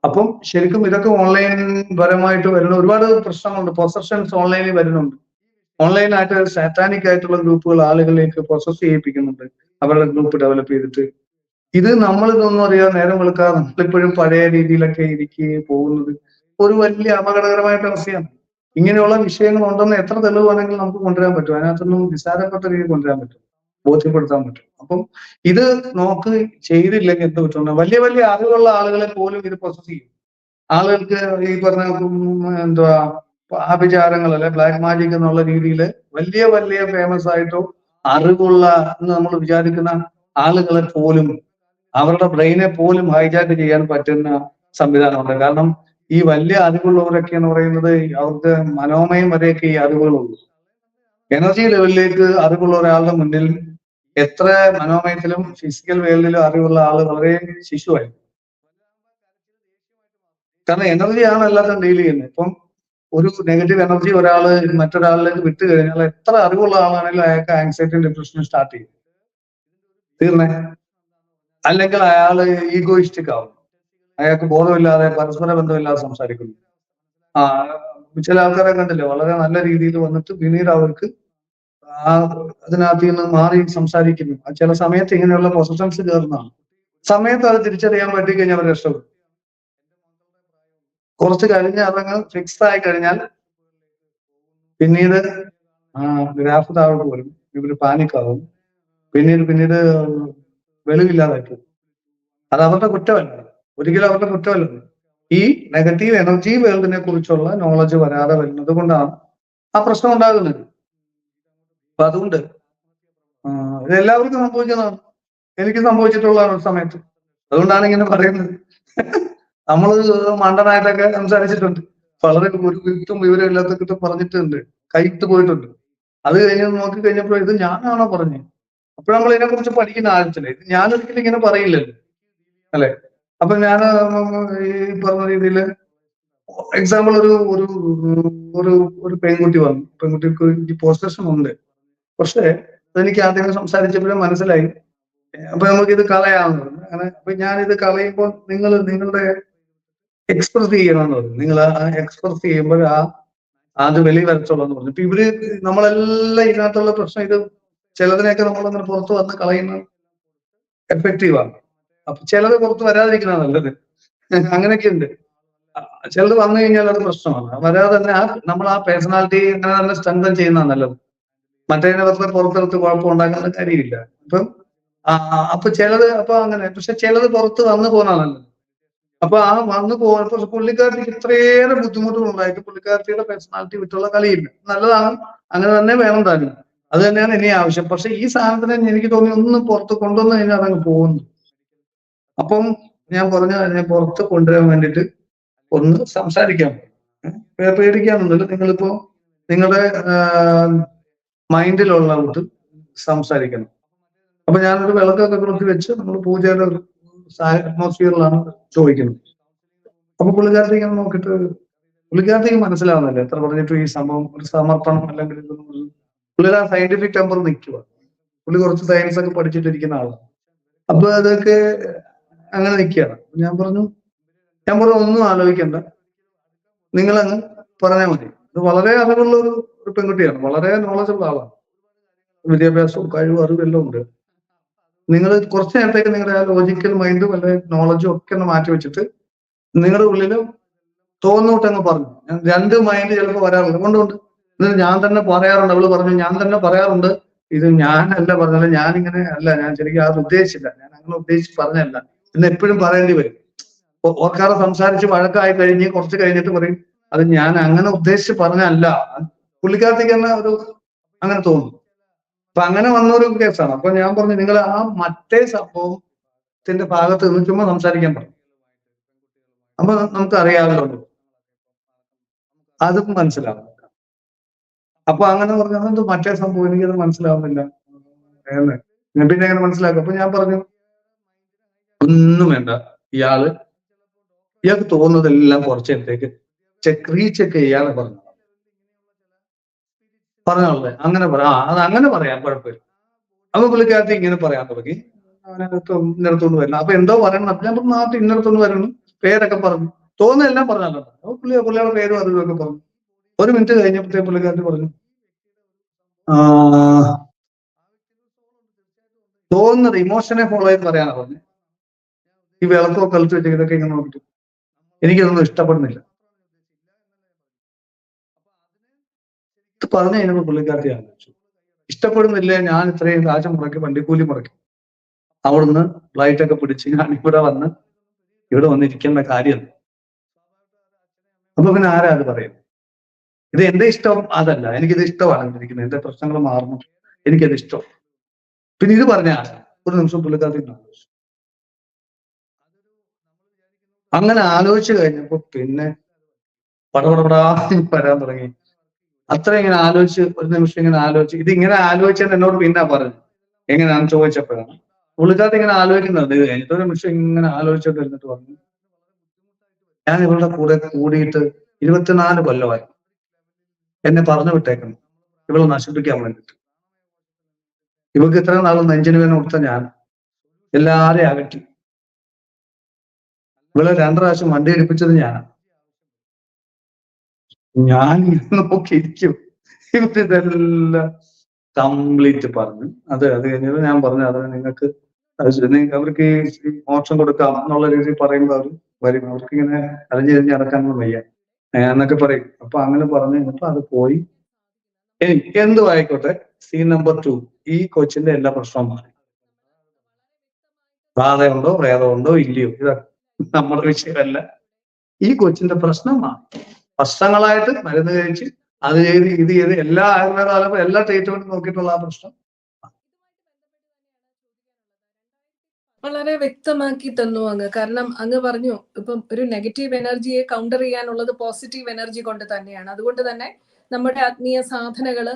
അപ്പം ശരിക്കും ഇതൊക്കെ ഓൺലൈൻ പരമായിട്ട് വരുന്ന ഒരുപാട് പ്രശ്നങ്ങളുണ്ട്. പൊസഷൻസ് ഓൺലൈനിൽ വരുന്നുണ്ട്. ഓൺലൈനായിട്ട് സാറ്റാനിക് ആയിട്ടുള്ള ഗ്രൂപ്പുകൾ ആളുകളിലേക്ക് പ്രൊസസ് ചെയ്യിപ്പിക്കുന്നുണ്ട്, അവരുടെ ഗ്രൂപ്പ് ഡെവലപ്പ് ചെയ്തിട്ട്. ഇതൊന്നും അറിയാതെ നേരം വെളുക്കാതെ നമ്മളിപ്പോഴും പഴയ രീതിയിലൊക്കെ പോകുന്നത് ഒരു വലിയ അപകടകരമായിട്ട് അവസ്ഥയാണ്. ഇങ്ങനെയുള്ള വിഷയങ്ങൾ ഉണ്ടെന്ന് എത്ര തെളിവാണെങ്കിലും നമുക്ക് കൊണ്ടുവരാൻ പറ്റും. അതിനകത്തൊന്നും നിസ്സാരപ്പെട്ട രീതിയിൽ കൊണ്ടുവരാൻ പറ്റും, ബോധ്യപ്പെടുത്താൻ പറ്റും. അപ്പം ഇത് ചെയ്തില്ലെങ്കിൽ എന്ത് പറ്റും? വലിയ അറിവുള്ള ആളുകളെ പോലും ഇത് പ്രോസസ് ചെയ്യും. ആളുകൾക്ക് ഈ പറഞ്ഞ എന്തുവാ ആഭിചാരങ്ങൾ അല്ലെ ബ്ലാക്ക് മാജിക് എന്നുള്ള രീതിയിൽ വലിയ ഫേമസ് ആയിട്ടോ അറിവുള്ള എന്ന് നമ്മൾ വിചാരിക്കുന്ന ആളുകളെ പോലും, അവരുടെ ബ്രെയിനെ പോലും ഹൈജാക്ക് ചെയ്യാൻ പറ്റുന്ന സംവിധാനമുണ്ട്. കാരണം ഈ വലിയ അറിവുള്ളവരൊക്കെ എന്ന് പറയുന്നത് അവർക്ക് മനോമയം വരെയൊക്കെ ഈ അറിവുകളുള്ളൂ. എനർജി ലെവലിലേക്ക് അറിവുള്ള ഒരാളുടെ മുന്നിൽ എത്ര മനോമയത്തിലും ഫിസിക്കൽ വേൾഡിലും അറിവുള്ള ആള് വളരെ ശിശുവായി. കാരണം എനർജിയാണ് എല്ലാത്തിനും ഡീൽ ചെയ്യുന്നത്. ഇപ്പം ഒരു നെഗറ്റീവ് എനർജി മറ്റൊരാളിലേക്ക് വിട്ടു കഴിഞ്ഞാൽ എത്ര അറിവുള്ള ആളാണെങ്കിലും അയാൾക്ക് ആങ്സൈറ്റിയും ഡിപ്രഷനും സ്റ്റാർട്ട് ചെയ്യും, തീർന്നേ. അല്ലെങ്കിൽ അയാള് ഈഗോയിസ്റ്റിക് ആവും, അയാൾക്ക് ബോധമില്ലാതെ പരസ്പര ബന്ധമില്ലാതെ സംസാരിക്കുന്നു. ചില ആൾക്കാരെ കണ്ടില്ലേ, വളരെ നല്ല രീതിയിൽ വന്നിട്ട് പിന്നീട് അവർക്ക് അതിനകത്ത് നിന്ന് മാറി സംസാരിക്കുന്നു. ചില സമയത്ത് ഇങ്ങനെയുള്ള പൊസഷൻസ് കയറുന്നതാണ്. സമയത്ത് അത് തിരിച്ചറിയാൻ പറ്റി കഴിഞ്ഞാൽ അവർ രക്ഷപ്പെടും. കുറച്ച് കഴിഞ്ഞ് അതങ്ങ് ഫിക്സ് ആയി കഴിഞ്ഞാൽ പിന്നീട് ഗ്രാഫ് താഴോട്ട് വരും, ഇവര് പാനിക്കാവും, പിന്നീട് വെളിവില്ലാതായി പോകും. അത് അവരുടെ കുറ്റമല്ല, ഒരിക്കലും അവരുടെ കുറ്റമല്ല. ഈ നെഗറ്റീവ് എനർജി വേൾഡിനെ കുറിച്ചുള്ള നോളജ് വരാതെ വരുന്നത് കൊണ്ടാണ് ആ പ്രശ്നം ഉണ്ടാകുന്നത്. അപ്പൊ അതുകൊണ്ട് ഇത് എല്ലാവർക്കും സംഭവിക്കുന്നതാണ്. എനിക്ക് സംഭവിച്ചിട്ടുള്ളതാണ് ഒരു സമയത്ത്. അതുകൊണ്ടാണ് ഇങ്ങനെ പറയുന്നത്. നമ്മൾ മണ്ടനായിട്ടൊക്കെ സംസാരിച്ചിട്ടുണ്ട്, വളരെ ഒരു വിത്തും വിവരമില്ലാത്തൊക്കെ പറഞ്ഞിട്ടുണ്ട്, കൈത്ത് പോയിട്ടുണ്ട്. അത് കഴിഞ്ഞ് നോക്കി കഴിഞ്ഞപ്പോൾ ഇത് ഞാനാണോ പറഞ്ഞത്? അപ്പോൾ നമ്മൾ ഇതിനെ കുറിച്ച് പഠിക്കുന്ന ആവശ്യമില്ല. ഇത് ഞാനൊരിക്കലും ഇങ്ങനെ പറയില്ലല്ലോ, അല്ലെ? അപ്പൊ ഞാൻ ഈ പറഞ്ഞ രീതിയിൽ എക്സാമ്പിൾ ഒരു പെൺകുട്ടി വന്നു, പെൺകുട്ടിക്ക് പോസ്റ്റേഷൻ ഉണ്ട്. പക്ഷെ അതെനിക്ക് ആദ്യമേ സംസാരിച്ചപ്പോഴും മനസ്സിലായി. അപ്പൊ നമുക്ക് ഇത് കളയാമെന്ന് പറഞ്ഞു. അങ്ങനെ അപ്പൊ ഞാനിത് കളയുമ്പോൾ നിങ്ങളുടെ എക്സ്പ്രസ് ചെയ്യണമെന്ന് പറഞ്ഞു. നിങ്ങൾ എക്സ്പ്രസ് ചെയ്യുമ്പോൾ അത് വെളി വരച്ചോളൂ എന്ന് പറഞ്ഞു. ഇപ്പൊ ഇവര് നമ്മളെല്ലാം ഇതിനകത്തുള്ള പ്രശ്നം ഇത് ചിലതിനെയൊക്കെ നമ്മളങ്ങനെ പുറത്ത് വന്ന് കളയുന്ന എഫക്റ്റീവാണ്. അപ്പൊ ചിലത് പുറത്ത് വരാതിരിക്കുന്ന നല്ലത്. അങ്ങനെയൊക്കെ ഉണ്ട്. ചിലത് വന്നു കഴിഞ്ഞാൽ അത് പ്രശ്നമാണ്. വരാതെ തന്നെ നമ്മൾ ആ പേഴ്സണാലിറ്റി അങ്ങനെ തന്നെ സ്ട്രെങ്തൻ ചെയ്യുന്നതാണ് നല്ലത്. മറ്റേതിനെ വെറുതെ പുറത്തെടുത്ത് കുഴപ്പം ഉണ്ടാക്കുന്ന കാര്യമില്ല. അപ്പൊ ചിലത് അപ്പൊ അങ്ങനെ, പക്ഷെ ചിലത് പുറത്ത് വന്നു പോകുന്നതാണ് നല്ലത്. അപ്പൊ വന്നു പോകുമ്പോൾ പുള്ളിക്കാരത്തിക്ക് ഇത്രയേറെ ബുദ്ധിമുട്ടുകൾ ഉണ്ടായിട്ട് പുള്ളിക്കാരത്തിയുടെ പേഴ്സണാലിറ്റി വിട്ടുള്ള കളിയില്ല. നല്ലതാണ്, അങ്ങനെ തന്നെ വേണം താനും. അത് തന്നെയാണ് ഇനി ആവശ്യം. പക്ഷെ ഈ സാധനത്തിനെ എനിക്ക് തോന്നി ഒന്ന് പുറത്ത് കൊണ്ടുവന്നു കഴിഞ്ഞാൽ അതങ്ങ് പോകുന്നു. അപ്പം ഞാൻ പറഞ്ഞു അതിനെ പുറത്ത് കൊണ്ടുവരാൻ വേണ്ടിയിട്ട് ഒന്ന് സംസാരിക്കാം. പേടിക്കാനൊന്നുമില്ല. നിങ്ങളിപ്പോ നിങ്ങളുടെ മൈൻഡിലുള്ള കൂട്ട് സംസാരിക്കണം. അപ്പൊ ഞാനൊരു വിളക്കൊക്കെ കൊടുത്ത് വെച്ച് നമ്മൾ പൂജയുടെ ഒരു അറ്റ്മോസ്ഫിയറിലാണ് ചോദിക്കുന്നത്. അപ്പൊ പുള്ളിക്കാരത്തി ഇങ്ങനെ നോക്കിയിട്ട് പുള്ളിക്കാരത്തേക്ക് മനസ്സിലാവുന്നില്ല എത്ര പറഞ്ഞിട്ട് ഈ സംഭവം ഒരു സമർപ്പണം അല്ലെങ്കിൽ പുള്ളിയുടെ ആ സയന്റിഫിക് ടെമ്പർ നിൽക്കുക. പുള്ളി കുറച്ച് സയൻസ് ഒക്കെ പഠിച്ചിട്ടിരിക്കുന്ന ആളാണ്. അപ്പൊ അതൊക്കെ അങ്ങനെ നിൽക്കുകയാണ്. ഞാൻ പറഞ്ഞു ഒന്നും ആലോചിക്കണ്ട, നിങ്ങളങ്ങ് പറഞ്ഞാൽ മതി. ഇത് വളരെ അറിവുള്ള ഒരു പെൺകുട്ടിയാണ്, വളരെ നോളജുള്ള ആളാണ്, വിദ്യാഭ്യാസവും കഴിവും അറിവും എല്ലാം ഉണ്ട്. നിങ്ങൾ കുറച്ചു നേരത്തേക്ക് നിങ്ങളുടെ ആ ലോജിക്കൽ മൈൻഡും അല്ലെങ്കിൽ നോളജും ഒക്കെ ഒന്ന് മാറ്റി വെച്ചിട്ട് നിങ്ങളുടെ ഉള്ളിൽ തോന്നൂട്ടങ്ങ് പറഞ്ഞു. രണ്ട് മൈൻഡ് ചിലപ്പോൾ വരാറുണ്ട്. കൊണ്ടുകൊണ്ട് ഇത് ഞാൻ തന്നെ പറയാറുണ്ട്. അവള് പറഞ്ഞു ഞാൻ തന്നെ പറയാറുണ്ട്, ഇത് ഞാനല്ല പറഞ്ഞത്, ഞാനിങ്ങനെ അല്ല, ഞാൻ ശരിക്കും അത് ഉദ്ദേശിച്ചില്ല, ഞാൻ അങ്ങനെ ഉദ്ദേശിച്ച് പറഞ്ഞല്ല എന്ന് എപ്പോഴും പറയേണ്ടി വരും. ഓർക്കാതെ സംസാരിച്ച് വഴക്കായി കഴിഞ്ഞ് കുറച്ച് കഴിഞ്ഞിട്ട് പറയും അത് ഞാൻ അങ്ങനെ ഉദ്ദേശിച്ച് പറഞ്ഞല്ല. പുള്ളിക്കാരത്തേക്ക് തന്നെ ഒരു അങ്ങനെ തോന്നും. അപ്പൊ അങ്ങനെ വന്നൊരു കേസാണ്. അപ്പൊ ഞാൻ പറഞ്ഞു നിങ്ങൾ ആ മറ്റേ സംഭവത്തിന്റെ ഭാഗത്ത് നിന്ന് ചുമ്മാ സംസാരിക്കാൻ പറഞ്ഞു. അപ്പൊ നമുക്ക് അറിയാമല്ലോ, അതും മനസ്സിലാവും. അപ്പൊ അങ്ങനെ പറഞ്ഞത് മറ്റേ സംഭവം എനിക്കത് മനസ്സിലാവുന്നില്ല ഞാൻ പിന്നെ എങ്ങനെ മനസ്സിലാക്കും. അപ്പൊ ഞാൻ പറഞ്ഞു ഒന്നും വേണ്ട, ഇയാൾക്ക് തോന്നുന്നതെല്ലാം കുറച്ച് നേരത്തേക്ക് റീചെക്ക് ചെയ്യാതെ പറഞ്ഞോളെ അങ്ങനെ അത് അങ്ങനെ പറയാം, കുഴപ്പമില്ല. അപ്പൊ പുള്ളിക്കാരത്തി ഇങ്ങനെ പറയാൻ തുടങ്ങി, ഇന്നടത്തോണ്ട് വരണം. അപ്പൊ എന്തോ പറയണം. അപ്പൊ ഞാൻ നാട്ടിൽ ഇന്നടത്തോണ്ട് വരണം, പേരൊക്കെ പറഞ്ഞു, തോന്നുന്നതെല്ലാം പറഞ്ഞല്ലോ. അപ്പൊ പുള്ളിയുടെ പേരും അതുമൊക്കെ പറഞ്ഞു. ഒരു മിനിറ്റ് കഴിഞ്ഞപ്പോഴത്തേ പുള്ളിക്കാരത്തി പറഞ്ഞു തോന്നുന്നത് ഇമോഷനെ ഫോളോ ചെയ്ത് പറയാനാ പറഞ്ഞു. ഈ വിളക്കൊക്കെ കളിച്ച് വെച്ച് ഇതൊക്കെ ഇങ്ങനെ നോക്കിട്ട് എനിക്കതൊന്നും ഇഷ്ടപ്പെടുന്നില്ല. ഇത് പറഞ്ഞു കഴിഞ്ഞപ്പോ പുള്ളിക്കാരത്തി ആലോചിച്ചു, ഇഷ്ടപ്പെടുന്നില്ലേ, ഞാൻ ഇത്രയും കാശ് മുടക്കി വണ്ടിക്കൂലി മുടക്കി അവിടുന്ന് ഫ്ലൈറ്റൊക്കെ പിടിച്ച് ഞാൻ ഇവിടെ വന്നിരിക്കേണ്ട കാര്യം. അപ്പൊ പിന്നെ ആരാ അത് പറയും? ഇത് എന്റെ ഇഷ്ടം അതല്ല, എനിക്കിത് ഇഷ്ടമാണ് ഇരിക്കുന്നത്, എന്റെ പ്രശ്നങ്ങൾ മാറുന്നു, എനിക്കത് ഇഷ്ടം. പിന്നെ ഇത് പറഞ്ഞ ഒരു നിമിഷം പുള്ളിക്കാരത്തി ആലോചിച്ചു. അങ്ങനെ ആലോചിച്ച് കഴിഞ്ഞപ്പോ പിന്നെ പടപടപടാ വരാൻ തുടങ്ങി. അത്ര ഇങ്ങനെ ആലോചിച്ച് ഒരു നിമിഷം ഇങ്ങനെ ആലോചിച്ച് ഇതിങ്ങനെ ആലോചിച്ചെന്ന് എന്നോട് പിന്നെ പറഞ്ഞു എങ്ങനെയാണെന്ന് ചോദിച്ചപ്പോഴാണ്. പുള്ളിക്കാരത്തി ഇങ്ങനെ ആലോചിക്കുന്നത് കഴിഞ്ഞിട്ട് ഒരു നിമിഷം ഇങ്ങനെ ആലോചിച്ചിട്ട് എന്നിട്ട് പറഞ്ഞു, ഞാൻ ഇവളുടെ കൂടെ കൂടിയിട്ട് 24 കൊല്ലമായി. എന്നെ പറഞ്ഞു വിട്ടേക്കണം ഇവളെ നശിപ്പിക്കാൻ വേണ്ടിട്ട്. ഇവൾക്ക് ഇത്ര നാളും നെഞ്ചിന് വേദന കൊടുത്ത ഞാൻ എല്ലാരെയും അകറ്റി. ഇവളെ 2 പ്രാവശ്യം വണ്ടി ഇടിപ്പിച്ചത് ഞാനാണ്. ഞാൻ നോക്കിയിരിക്കും ഇവരിതെല്ലാം കംപ്ലീറ്റ് പറഞ്ഞു. അത് കഴിഞ്ഞത് ഞാൻ പറഞ്ഞു അത് നിങ്ങൾക്ക് അവർക്ക് ഈ മോക്ഷം കൊടുക്കാം എന്നുള്ള രീതിയിൽ പറയുമ്പോൾ അവർ വരും, അവർക്ക് ഇങ്ങനെ അലഞ്ഞിരിഞ്ഞ് നടക്കാനൊന്നും വയ്യ എന്നൊക്കെ പറയും. അപ്പൊ അങ്ങനെ പറഞ്ഞു കഴിഞ്ഞപ്പോ അത് പോയി. എന്തും ആയിക്കോട്ടെ, സീൻ നമ്പർ 2, ഈ കൊച്ചിന്റെ എല്ലാ പ്രശ്നവും മാറി. ബാധയുണ്ടോ പ്രേതമുണ്ടോ ഇല്ലയോ ഇതൊക്കെ നമ്മുടെ വിഷയമല്ല. ഈ കൊച്ചിന്റെ പ്രശ്നം മാറി. വർഷങ്ങളായിട്ട് മരുന്ന് കഴിച്ച് അത് ചെയ്ത് ഇത് ചെയ്ത് എല്ലാ ആയുർവേദ എല്ലാ ട്രീറ്റ്മെന്റ് നോക്കിയിട്ടുള്ള ആ പ്രശ്നം വളരെ വ്യക്തമാക്കി തന്നു അങ്ങ്. കാരണം അങ്ങ് പറഞ്ഞു ഇപ്പം ഒരു നെഗറ്റീവ് എനർജിയെ കൗണ്ടർ ചെയ്യാനുള്ളത് പോസിറ്റീവ് എനർജി കൊണ്ട് തന്നെയാണ്. അതുകൊണ്ട് തന്നെ നമ്മുടെ ആത്മീയ സാധനകള്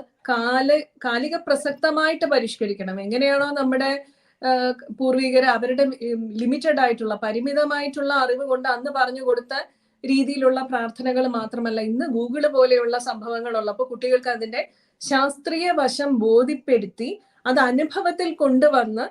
കാലിക പ്രസക്തമായിട്ട് പരിഷ്കരിക്കണം. എങ്ങനെയാണോ നമ്മുടെ പൂർവികര് അവരുടെ ലിമിറ്റഡ് ആയിട്ടുള്ള പരിമിതമായിട്ടുള്ള അറിവ് കൊണ്ട് അന്ന് പറഞ്ഞു കൊടുത്ത രീതിയിലുള്ള പ്രാർത്ഥനകൾ മാത്രമല്ല, ഇന്ന് ഗൂഗിള് പോലെയുള്ള സംഭവങ്ങൾ ഉള്ളപ്പോൾ കുട്ടികൾക്ക് അതിന്റെ ശാസ്ത്രീയ വശം ബോധ്യപ്പെടുത്തി അത് അനുഭവത്തിൽ കൊണ്ടുവന്ന്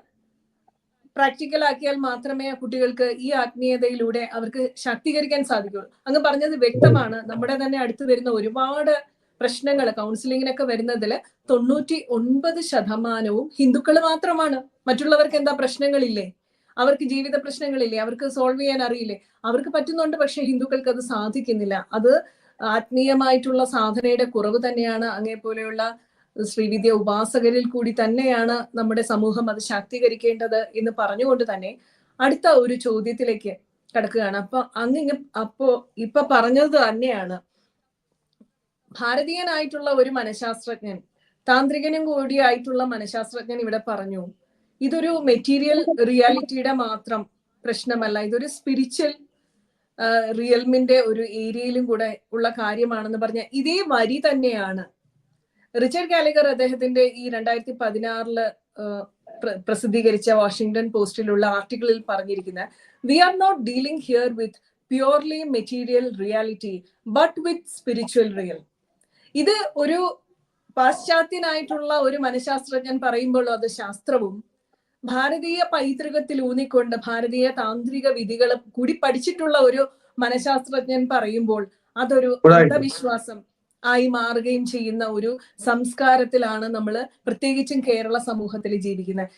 പ്രാക്ടിക്കൽ ആക്കിയാൽ മാത്രമേ കുട്ടികൾക്ക് ഈ ആത്മീയതയിലൂടെ അവർക്ക് ശാക്തീകരിക്കാൻ സാധിക്കുള്ളൂ. അങ്ങ് പറഞ്ഞത് വ്യക്തമാണ്. നമ്മുടെ തന്നെ അടുത്ത് വരുന്ന ഒരുപാട് പ്രശ്നങ്ങൾ കൗൺസിലിങ്ങിനൊക്കെ വരുന്നതിൽ 99% ഹിന്ദുക്കൾ മാത്രമാണ്. മറ്റുള്ളവർക്ക് എന്താ പ്രശ്നങ്ങളില്ലേ? അവർക്ക് ജീവിത പ്രശ്നങ്ങളില്ലേ? അവർക്ക് സോൾവ് ചെയ്യാൻ അറിയില്ലേ? അവർക്ക് പറ്റുന്നുണ്ട്, പക്ഷെ ഹിന്ദുക്കൾക്ക് അത് സാധിക്കുന്നില്ല. അത് ആത്മീയമായിട്ടുള്ള സാധനയുടെ കുറവ് തന്നെയാണ്. അങ്ങേപോലെയുള്ള ശ്രീവിദ്യ ഉപാസകരിൽ കൂടി തന്നെയാണ് നമ്മുടെ സമൂഹം അത് ശാക്തീകരിക്കേണ്ടത് എന്ന് പറഞ്ഞുകൊണ്ട് തന്നെ അടുത്ത ഒരു ചോദ്യത്തിലേക്ക് കടക്കുകയാണ്. അപ്പോ ഇപ്പൊ പറഞ്ഞത് തന്നെയാണ്, ഭാരതീയനായിട്ടുള്ള ഒരു മനഃശാസ്ത്രജ്ഞൻ, താന്ത്രികനും കൂടിയായിട്ടുള്ള മനഃശാസ്ത്രജ്ഞൻ ഇവിടെ പറഞ്ഞു, ഇതൊരു മെറ്റീരിയൽ റിയാലിറ്റിയുടെ മാത്രം പ്രശ്നമല്ല, ഇതൊരു സ്പിരിച്വൽ റിയൽമിന്റെ ഒരു ഏരിയയിലും കൂടെ ഉള്ള കാര്യമാണെന്ന് പറഞ്ഞ ഇതേ വരി തന്നെയാണ് റിച്ചർഡ് ഗാലഗർ അദ്ദേഹത്തിന്റെ ഈ 2016 പ്രസിദ്ധീകരിച്ച വാഷിംഗ്ടൺ പോസ്റ്റിലുള്ള ആർട്ടിക്കിളിൽ പറഞ്ഞിരിക്കുന്നത്, we are not dealing here with purely material reality but with spiritual real. ഇത് ഒരു പാശ്ചാത്യനായിട്ടുള്ള ഒരു മനഃശാസ്ത്രജ്ഞൻ പറയുമ്പോൾ അത് ശാസ്ത്രവും ഭാരതീയ പൈതൃകത്തിൽ ഊന്നിക്കൊണ്ട് ഭാരതീയ താന്ത്രിക വിധികൾ കൂടി പഠിച്ചിട്ടുള്ള ഒരു മനഃശാസ്ത്രജ്ഞൻ പറയുമ്പോൾ അതൊരു അന്ധവിശ്വാസം ആയി മാറുകയും ചെയ്യുന്ന ഒരു സംസ്കാരത്തിലാണ് നമ്മൾ പ്രത്യേകിച്ചും കേരള സമൂഹത്തിൽ ജീവിക്കുന്നത്.